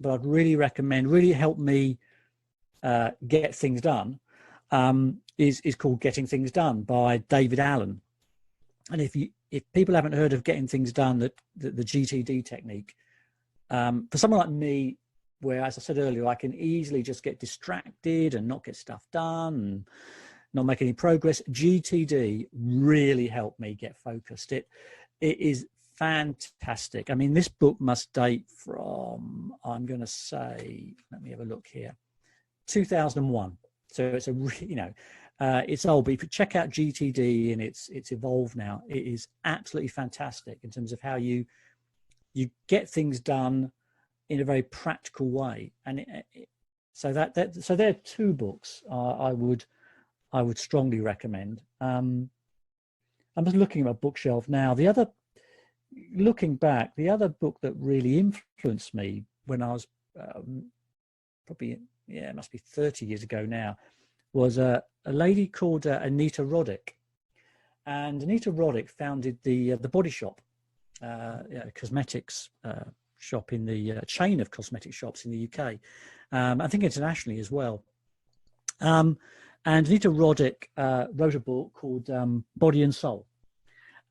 I'd really recommend, really helped me get things done, is called Getting Things Done by David Allen. And if people haven't heard of Getting Things Done, the GTD technique, for someone like me, where, as I said earlier, I can easily just get distracted and not get stuff done and not make any progress, GTD really helped me get focused. It is fantastic. I mean, this book must date from, I'm going to say, let me have a look here, 2001. So it's it's old, but if you check out GTD, and it's evolved now, it is absolutely fantastic in terms of how you get things done in a very practical way. And so there are two books I would strongly recommend. I'm just looking at my bookshelf now. Looking back, the other book that really influenced me when I was it must be 30 years ago now, was a lady called Anita Roddick. And Anita Roddick founded the Body Shop, cosmetics shop in the chain of cosmetic shops in the UK. I think internationally as well. And Anita Roddick wrote a book called Body and Soul.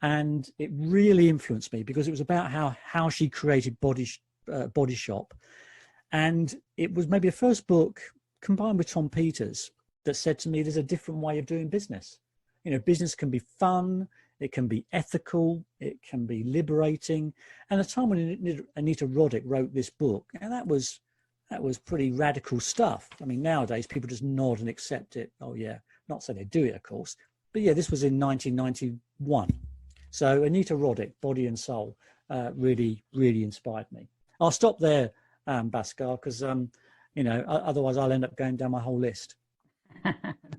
And it really influenced me because it was about how she created Body Shop. And it was maybe the first book, combined with Tom Peters, that said to me, there's a different way of doing business. Business can be fun, it can be ethical, it can be liberating. And the time when Anita Roddick wrote this book, and that was pretty radical stuff. I mean, nowadays people just nod and accept it. Oh yeah, not saying they do it, of course, but yeah, this was in 1991. So Anita Roddick, Body and Soul, really, really inspired me. I'll stop there, Bhaskar, because otherwise I'll end up going down my whole list.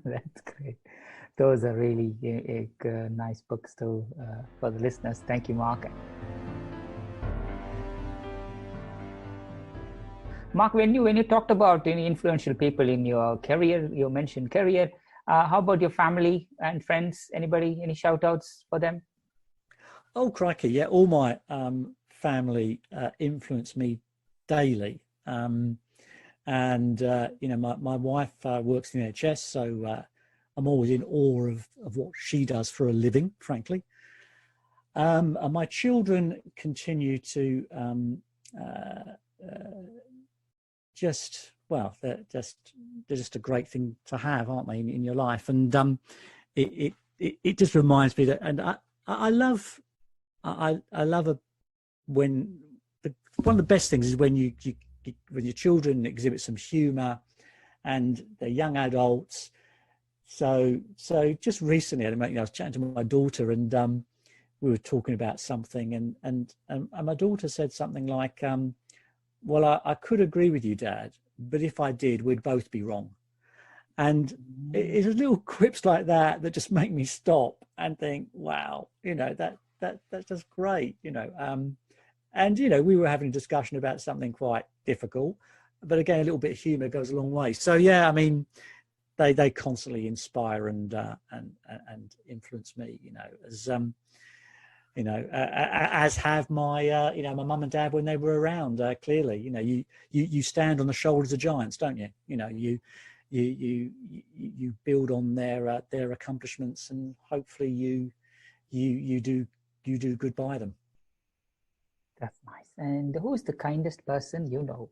That's great. Those are really nice books for the listeners. Thank you, Mark. Mark, when you talked about any influential people in your career, you mentioned career. How about your family and friends? Anybody? Any shout outs for them? Oh, crikey. Yeah, all my family influence me daily. My wife works in the NHS, so I'm always in awe of what she does for a living, frankly. And my children continue to they're just a great thing to have, aren't they, in your life? And it just reminds me that, and I love when one of the best things is when your children exhibit some humor, and they're young adults. So just recently, I was chatting to my daughter, and we were talking about something, and my daughter said something like, well, I could agree with you, Dad, but if I did, we'd both be wrong. And it's little quips like that just make me stop and think, wow, that's just great, And we were having a discussion about something quite difficult, again, a little bit of humour goes a long way. So yeah, I mean, they constantly inspire and influence me, as have my my mum and dad when they were around. Clearly, you stand on the shoulders of giants, don't you? You build on their accomplishments, and hopefully you do good by them. That's nice. And who's the kindest person you know?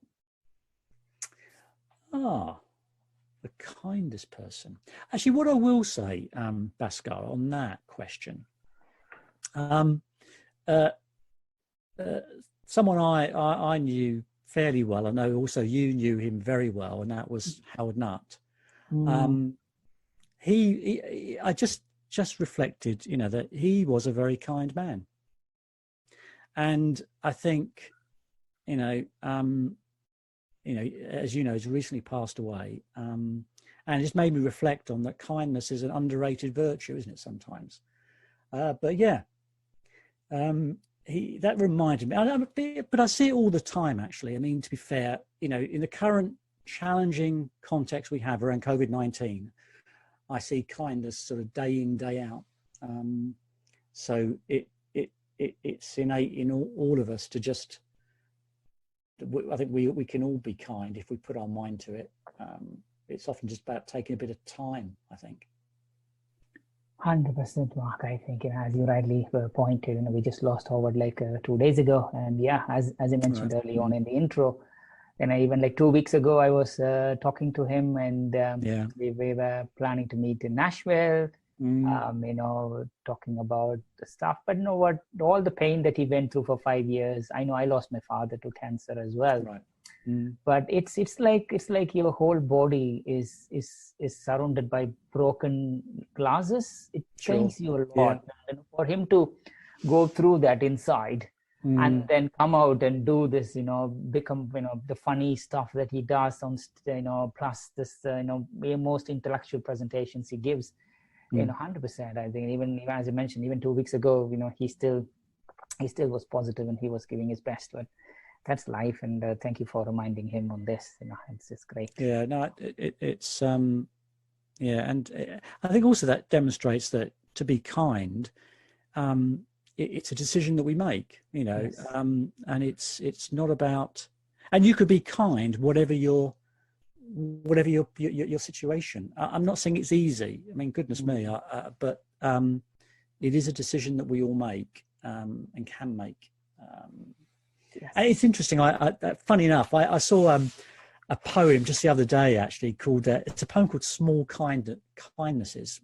The kindest person. Actually, what I will say, Bhaskar, on that question, someone I knew fairly well, I know also you knew him very well, and that was Howard Nutt. I just reflected, that he was a very kind man. And I think, as you know, he's recently passed away. And it's made me reflect on that kindness is an underrated virtue, isn't it, sometimes? But yeah, that reminded me, but I see it all the time, actually. I mean, to be fair, in the current challenging context we have around COVID-19, I see kindness sort of day in, day out. So it's innate in all of us to just, I think we can all be kind if we put our mind to it. It's often just about taking a bit of time, I think. 100%, Mark. I think, as you rightly pointed, we just lost Howard 2 days ago. And yeah, as I mentioned early on in the intro, and even 2 weeks ago, I was talking to him, and we were planning to meet in Nashville, talking about the stuff. But what, all the pain that he went through for 5 years, I know I lost my father to cancer as well. Right. But it's like your whole body is surrounded by broken glasses. It pains you a lot. Yeah. And for him to go through that inside and then come out and do this, become, the funny stuff that he does on, plus this, most intellectual presentations he gives, 100%. I think even as I mentioned, even 2 weeks ago, he still was positive and he was giving his best. But that's life, and thank you for reminding him on this. It's just great. Yeah, no, it's and I think also that demonstrates that to be kind, it's a decision that we make, yes. And it's not about, and you could be kind whatever your situation. I'm not saying it's easy. I mean, goodness me, but it is a decision that we all make and can make. Yes. And it's interesting. Funny enough, I saw a poem just the other day, actually, called it's a poem called "Small Kindnesses,"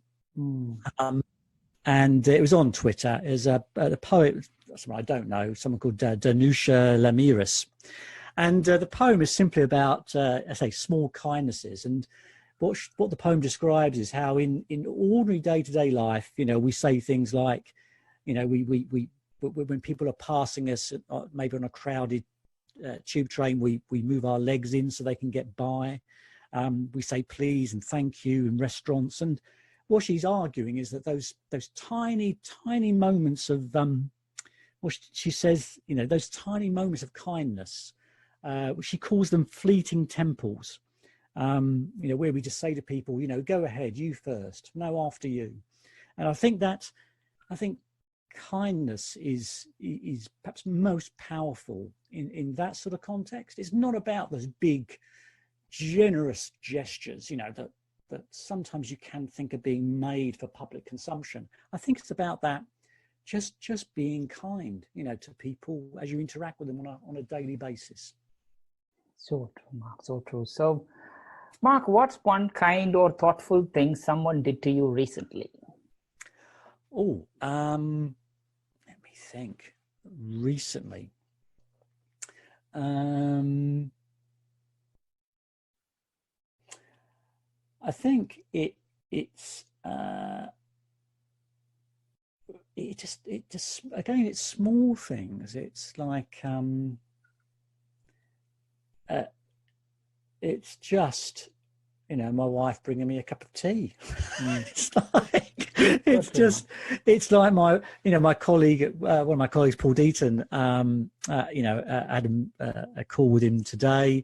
and it was on Twitter. There's a poet, someone I don't know, someone called Danusha Lamiris, and the poem is simply about, I say, small kindnesses. And what the poem describes is how in ordinary day-to-day life, we say things like, when people are passing us, maybe on a crowded tube train, we move our legs in so they can get by. We say please and thank you in restaurants. And what she's arguing is that those tiny moments of, she says, those tiny moments of kindness, she calls them fleeting temples, where we just say to people, go ahead, you first, no, after you. And I think kindness is perhaps most powerful in that sort of context. It's not about those big, generous gestures, that sometimes you can think of being made for public consumption. I think it's about that, just being kind, to people as you interact with them on a daily basis. So true, Mark. So true. So, Mark, what's one kind or thoughtful thing someone did to you recently? Oh, let me think. Recently, I think it's again, it's small things. It's like it's just, my wife bringing me a cup of tea. It's like my colleague, one of my colleagues, Paul Deaton, had a call with him today,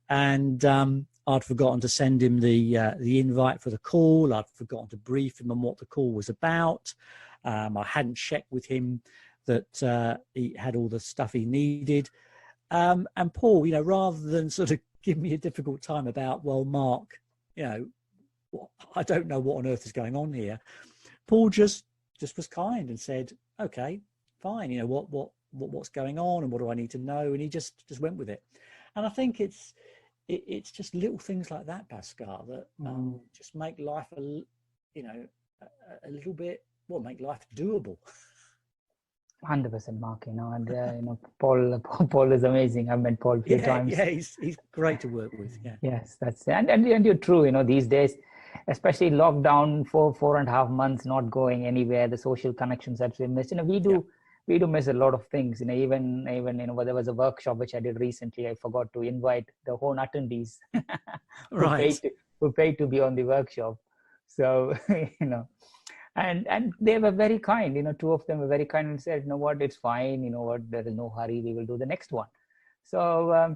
And I'd forgotten to send him the invite for the call. I'd forgotten to brief him on what the call was about. I hadn't checked with him that he had all the stuff he needed. And Paul, rather than sort of give me a difficult time about, well, Mark, I don't know what on earth is going on here. Paul just was kind and said, okay, fine. What's going on and what do I need to know? And he just went with it. And I think it's just little things like that, Pascal, that just make life a little bit, make life doable. 100%, Mark. And Paul is amazing. I've met Paul a few times. Yeah, he's great to work with. Yeah. Yes, that's and you're true. These days, especially lockdown for 4.5 months, not going anywhere, the social connections that we miss. We do miss a lot of things. Even there was a workshop which I did recently. I forgot to invite the whole attendees who paid to be on the workshop. So and they were very kind. Two of them were very kind and said, what, it's fine. There is no hurry. We will do the next one. So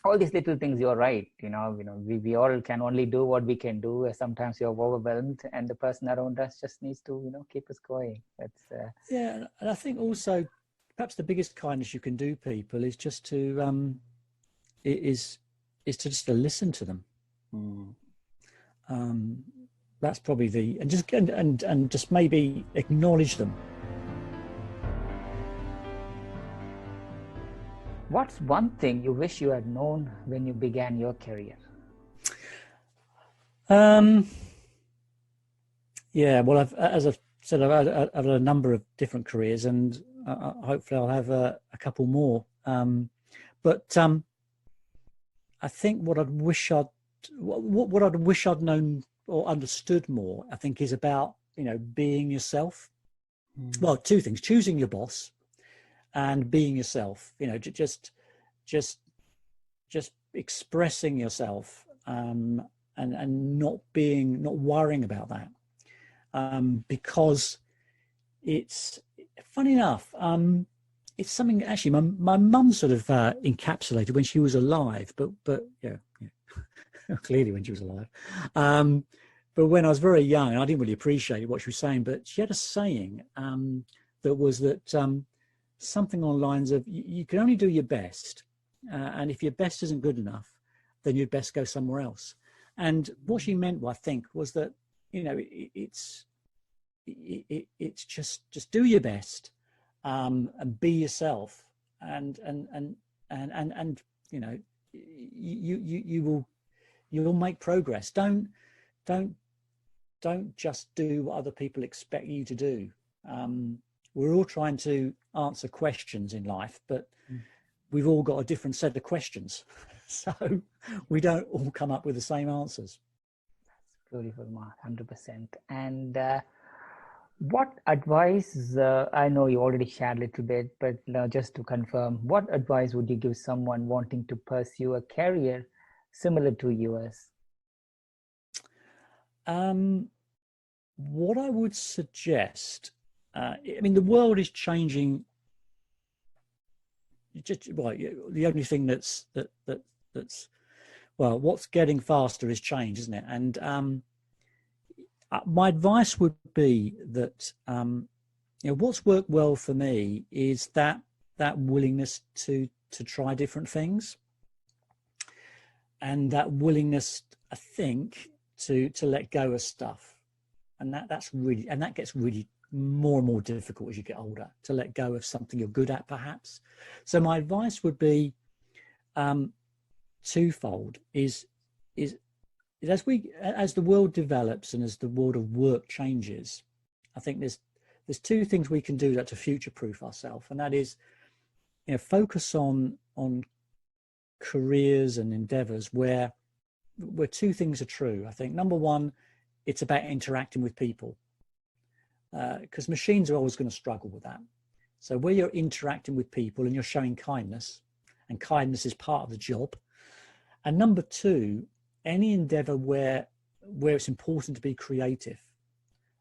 all these little things, you're right. We all can only do what we can do. Sometimes you're overwhelmed, and the person around us just needs to, keep us going. That's yeah. And I think also, perhaps the biggest kindness you can do people is just to just to listen to them. That's probably and just maybe acknowledge them. What's one thing you wish you had known when you began your career? Yeah, well, as I've said, I've had a number of different careers, and hopefully I'll have a couple more. But I think what I'd wish I'd known or understood more, I think, is about being yourself. Well, two things: choosing your boss and being yourself. Just expressing yourself, and not worrying about that, because it's funny enough. It's something actually my mum sort of encapsulated when she was alive, but clearly when she was alive. But when I was very young, I didn't really appreciate what she was saying, but she had a saying that was that something along the lines of, you can only do your best, and if your best isn't good enough, then you'd best go somewhere else. And what she meant, I think, was that it's just do your best, and be yourself, and you'll make progress. Don't just do what other people expect you to do. We're all trying to answer questions in life, but we've all got a different set of questions. So we don't all come up with the same answers. That's beautiful, Mark, 100%. And what advice, I know you already shared a little bit, but just to confirm, what advice would you give someone wanting to pursue a career similar to yours? What I would suggest, the world is changing. The only thing that's what's getting faster is change, isn't it? And my advice would be that what's worked well for me is that willingness to try different things, and that willingness, I think, to let go of stuff, and that gets really more and more difficult as you get older, to let go of something you're good at, perhaps. So my advice would be twofold: is as the world develops and as the world of work changes, I think there's two things we can do to future-proof ourselves, and that is focus on careers and endeavors where two things are true. I think number one, it's about interacting with people, because machines are always going to struggle with that. So where you're interacting with people and you're showing kindness, and kindness is part of the job. And number two, any endeavor where it's important to be creative,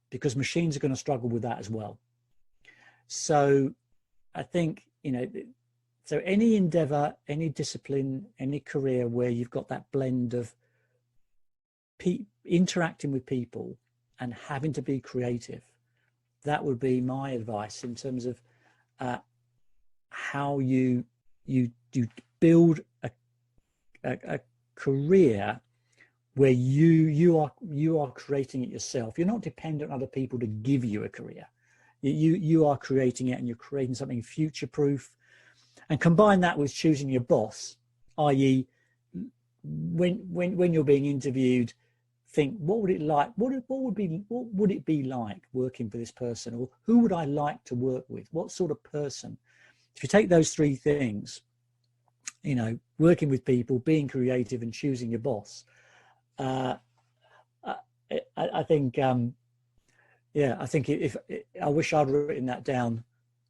because machines are going to struggle with that as well. So I think So any endeavor, any discipline, any career where you've got that blend of interacting with people and having to be creative, that would be my advice in terms of how you build a career where you are creating it yourself. You're not dependent on other people to give you a career. You are creating it, and you're creating something future proof. And combine that with choosing your boss, i.e., when you're being interviewed, think, what would it be like working for this person, or who would I like to work with? What sort of person? If you take those three things, working with people, being creative, and choosing your boss, I think if I wish I'd written that down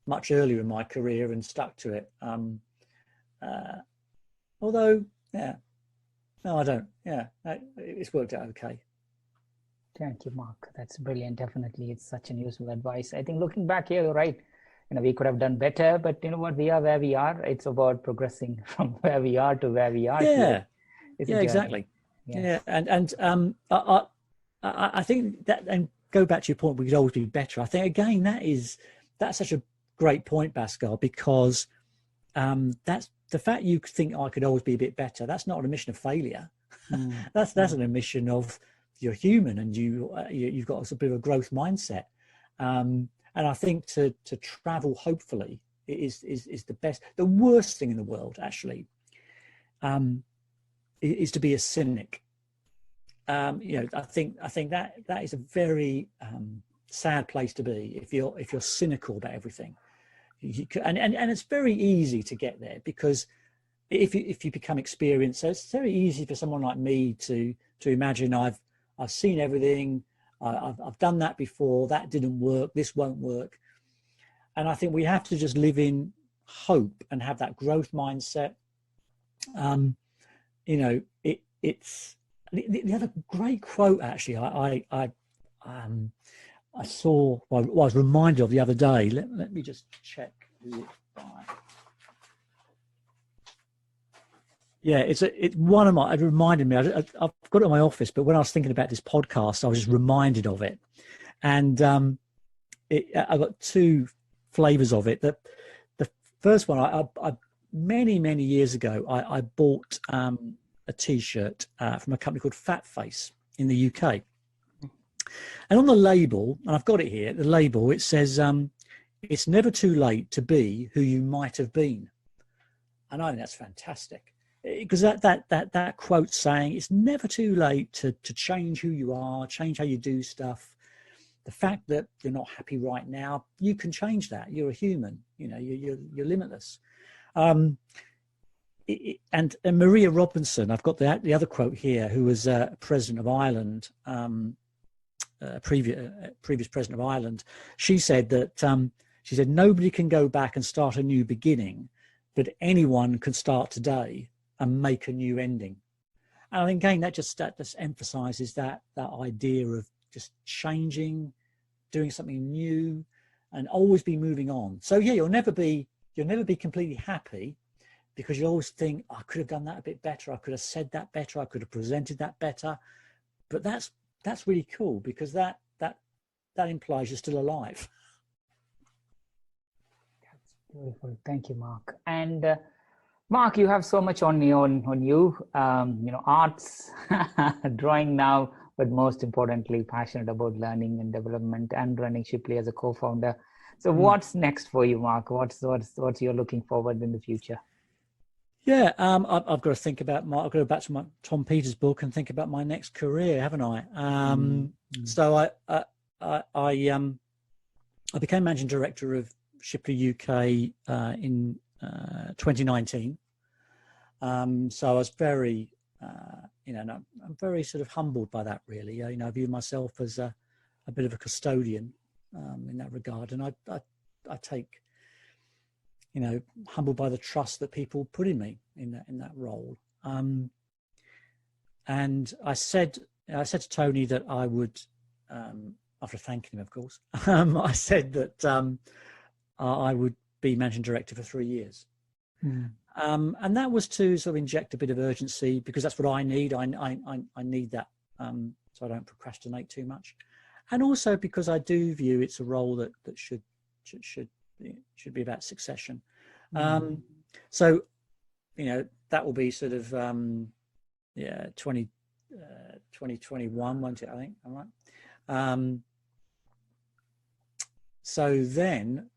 much earlier in my career and stuck to it. Although, no, I don't. Yeah, it's worked out okay. Thank you, Mark. That's brilliant. Definitely, it's such an useful advice. I think looking back here, you're right. We could have done better, but you know what? We are where we are. It's about progressing from where we are to where we are. Yeah, here. Exactly. Yes. Yeah, and I think that, and go back to your point, we could always be better. I think again that's such a great point, Bhaskar, because that's the fact you think I could always be a bit better. That's not an admission of failure. That's an admission of you're human, and you've got a bit of a growth mindset. And I think to travel, hopefully, is the best. The worst thing in the world, actually, is to be a cynic. I think that is a very sad place to be if you're cynical about everything. And it's very easy to get there, because if you become experienced, so it's very easy for someone like me to imagine I've seen everything, I've done that before, that didn't work, this won't work. And I think we have to just live in hope and have that growth mindset. It's the other great quote, actually, I saw, well, I was reminded of the other day. Let me just check who it's by. Yeah, it's one of my, it reminded me, I've got it in my office, but when I was thinking about this podcast, I was just reminded of it. And I got two flavors of it. The first one, I many years ago, I bought a T-shirt from a company called Fat Face in the UK. And on the label, and I've got it here, the label, it says, it's never too late to be who you might have been. And I think that's fantastic, because that quote saying it's never too late to change who you are, change how you do stuff. The fact that you're not happy right now, you can change that. You're a human, you're limitless. And Maria Robinson, I've got the other quote here, who was president of Ireland, previous president of Ireland. She said that nobody can go back and start a new beginning, but anyone can start today and make a new ending. And I think again that just emphasizes that idea of just changing, doing something new, and always be moving on. So yeah, you'll never be completely happy, because you always think, I could have done that a bit better, I could have said that better, I could have presented that better. But that's really cool, because that implies you're still alive. That's beautiful. Thank you, Mark. And Mark, you have so much on you. Arts, drawing now, but most importantly, passionate about learning and development, and running Shipley as a co-founder. So what's next for you, Mark? What's you're looking forward in the future? Yeah, I've got to think about I've got to go back to my Tom Peters book and think about my next career, haven't I? So I became managing director of Shipley UK in 2019. So I was very, I'm very sort of humbled by that, really. I view myself as a bit of a custodian in that regard, and I take, humbled by the trust that people put in me in that role. And I said to Tony that I would, after thanking him, of course, I said that I would be managing director for 3 years. And that was to sort of inject a bit of urgency, because that's what I need. I need that, so I don't procrastinate too much. And also because I do view it's a role that should be about succession. So, you know, that will be sort of 2021, won't it? I think. All right. So then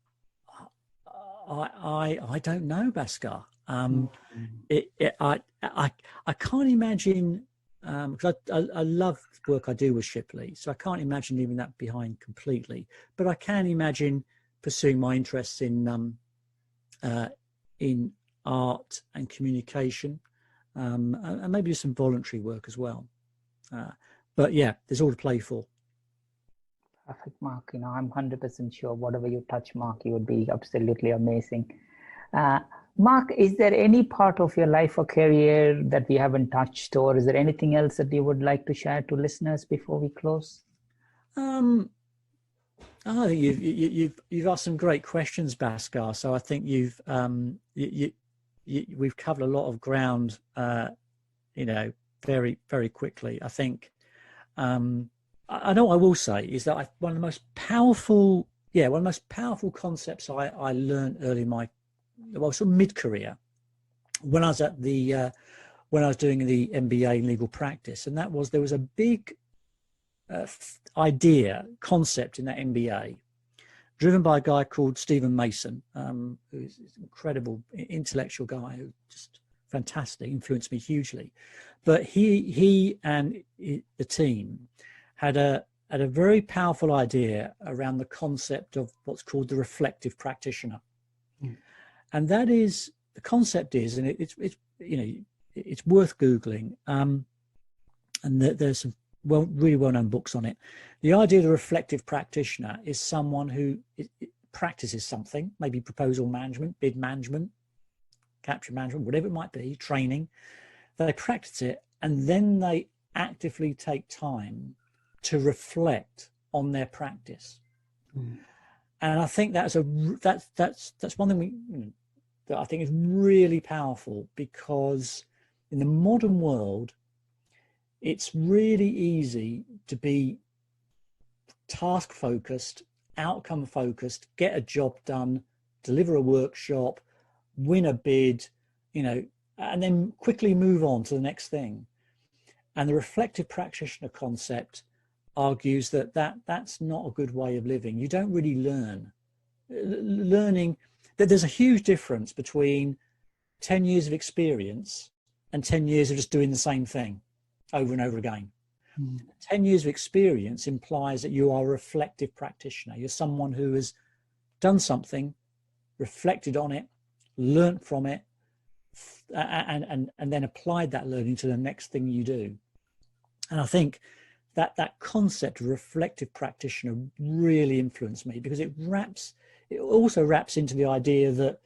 I don't know, Bhaskar. I can't imagine, because I love the work I do with Shipley, so I can't imagine leaving that behind completely. But I can imagine pursuing my interests in art and communication, and maybe some voluntary work as well. But yeah, there's all to play for. Perfect, Mark. You know, I'm 100% sure whatever you touch, Mark, you would be absolutely amazing. Mark, is there any part of your life or career that we haven't touched, or is there anything else that you would like to share to listeners before we close? I think you've asked some great questions, Bhaskar. So I think we've covered a lot of ground, you know, very, very quickly. I think I know what I will say is that one of the most powerful concepts I learned early in my, well, sort of mid-career, when I was at when I was doing the MBA in legal practice, and that was, there was a big concept in that MBA, driven by a guy called Stephen Mason, who's an incredible intellectual guy, who just fantastic, influenced me hugely. But he and the team had a very powerful idea around the concept of what's called the reflective practitioner. And that is, the concept is, and it's you know, it's worth Googling, and there's some really well-known books on it. The idea of the reflective practitioner is someone who practices something, maybe proposal management, bid management, capture management, whatever it might be, training. They practice it, and then they actively take time to reflect on their practice. And I think that's one thing that I think is really powerful, because in the modern world, it's really easy to be task focused, outcome focused, get a job done, deliver a workshop, win a bid, you know, and then quickly move on to the next thing. And the reflective practitioner concept argues that that's not a good way of living. You don't really learning that there's a huge difference between 10 years of experience and 10 years of just doing the same thing over and over again. 10 years of experience implies that you are a reflective practitioner. You're someone who has done something, reflected on it, learnt from it, and then applied that learning to the next thing you do. And I think that concept of reflective practitioner really influenced me, because it also wraps into the idea that,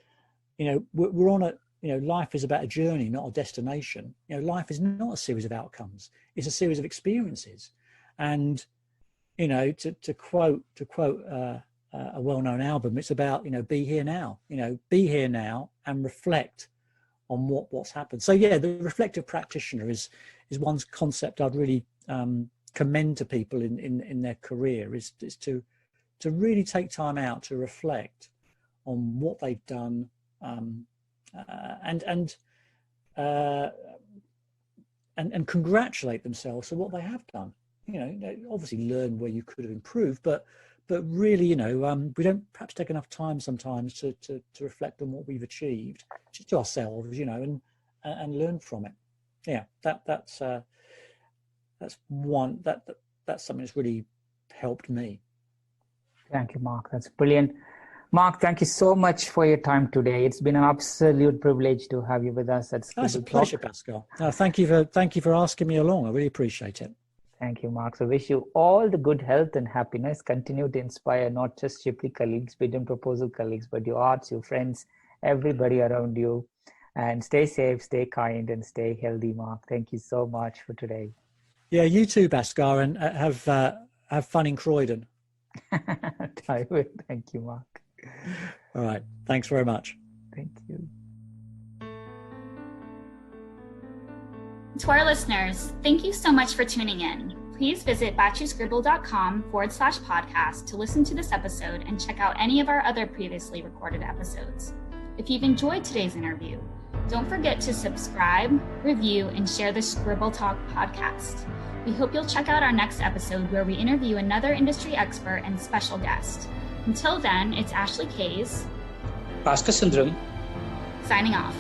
you know, we're on a, you know, life is about a journey, not a destination. You know, life is not a series of outcomes; it's a series of experiences. And, you know, to quote a well-known album, it's about, you know, be here now. You know, be here now and reflect on what's happened. So yeah, the reflective practitioner is one concept I'd really commend to people in their career, is to really take time out to reflect on what they've done, and congratulate themselves for what they have done. You know, obviously learn where you could have improved, but really, you know, we don't perhaps take enough time sometimes to reflect on what we've achieved, just to ourselves, you know, and learn from it. Yeah, that's something that's really helped me. Thank you, Mark. That's brilliant. Mark, thank you so much for your time today. It's been an absolute privilege to have you with us at Scribble Talk. It's a pleasure, Bhaskar. Thank you for asking me along. I really appreciate it. Thank you, Mark. So wish you all the good health and happiness. Continue to inspire not just Shipley colleagues, bid and proposal colleagues, but your arts, your friends, everybody around you. And stay safe, stay kind, and stay healthy, Mark. Thank you so much for today. Yeah, you too, Bhaskar, and have fun in Croydon. I will. Thank you, Mark. All right. Thanks very much. Thank you. To our listeners, thank you so much for tuning in. Please visit batchuscribble.com/podcast to listen to this episode and check out any of our other previously recorded episodes. If you've enjoyed today's interview, don't forget to subscribe, review, and share the Scribble Talk podcast. We hope you'll check out our next episode where we interview another industry expert and special guest. Until then, it's Ashley Kays, Bhaskar Sundram, signing off.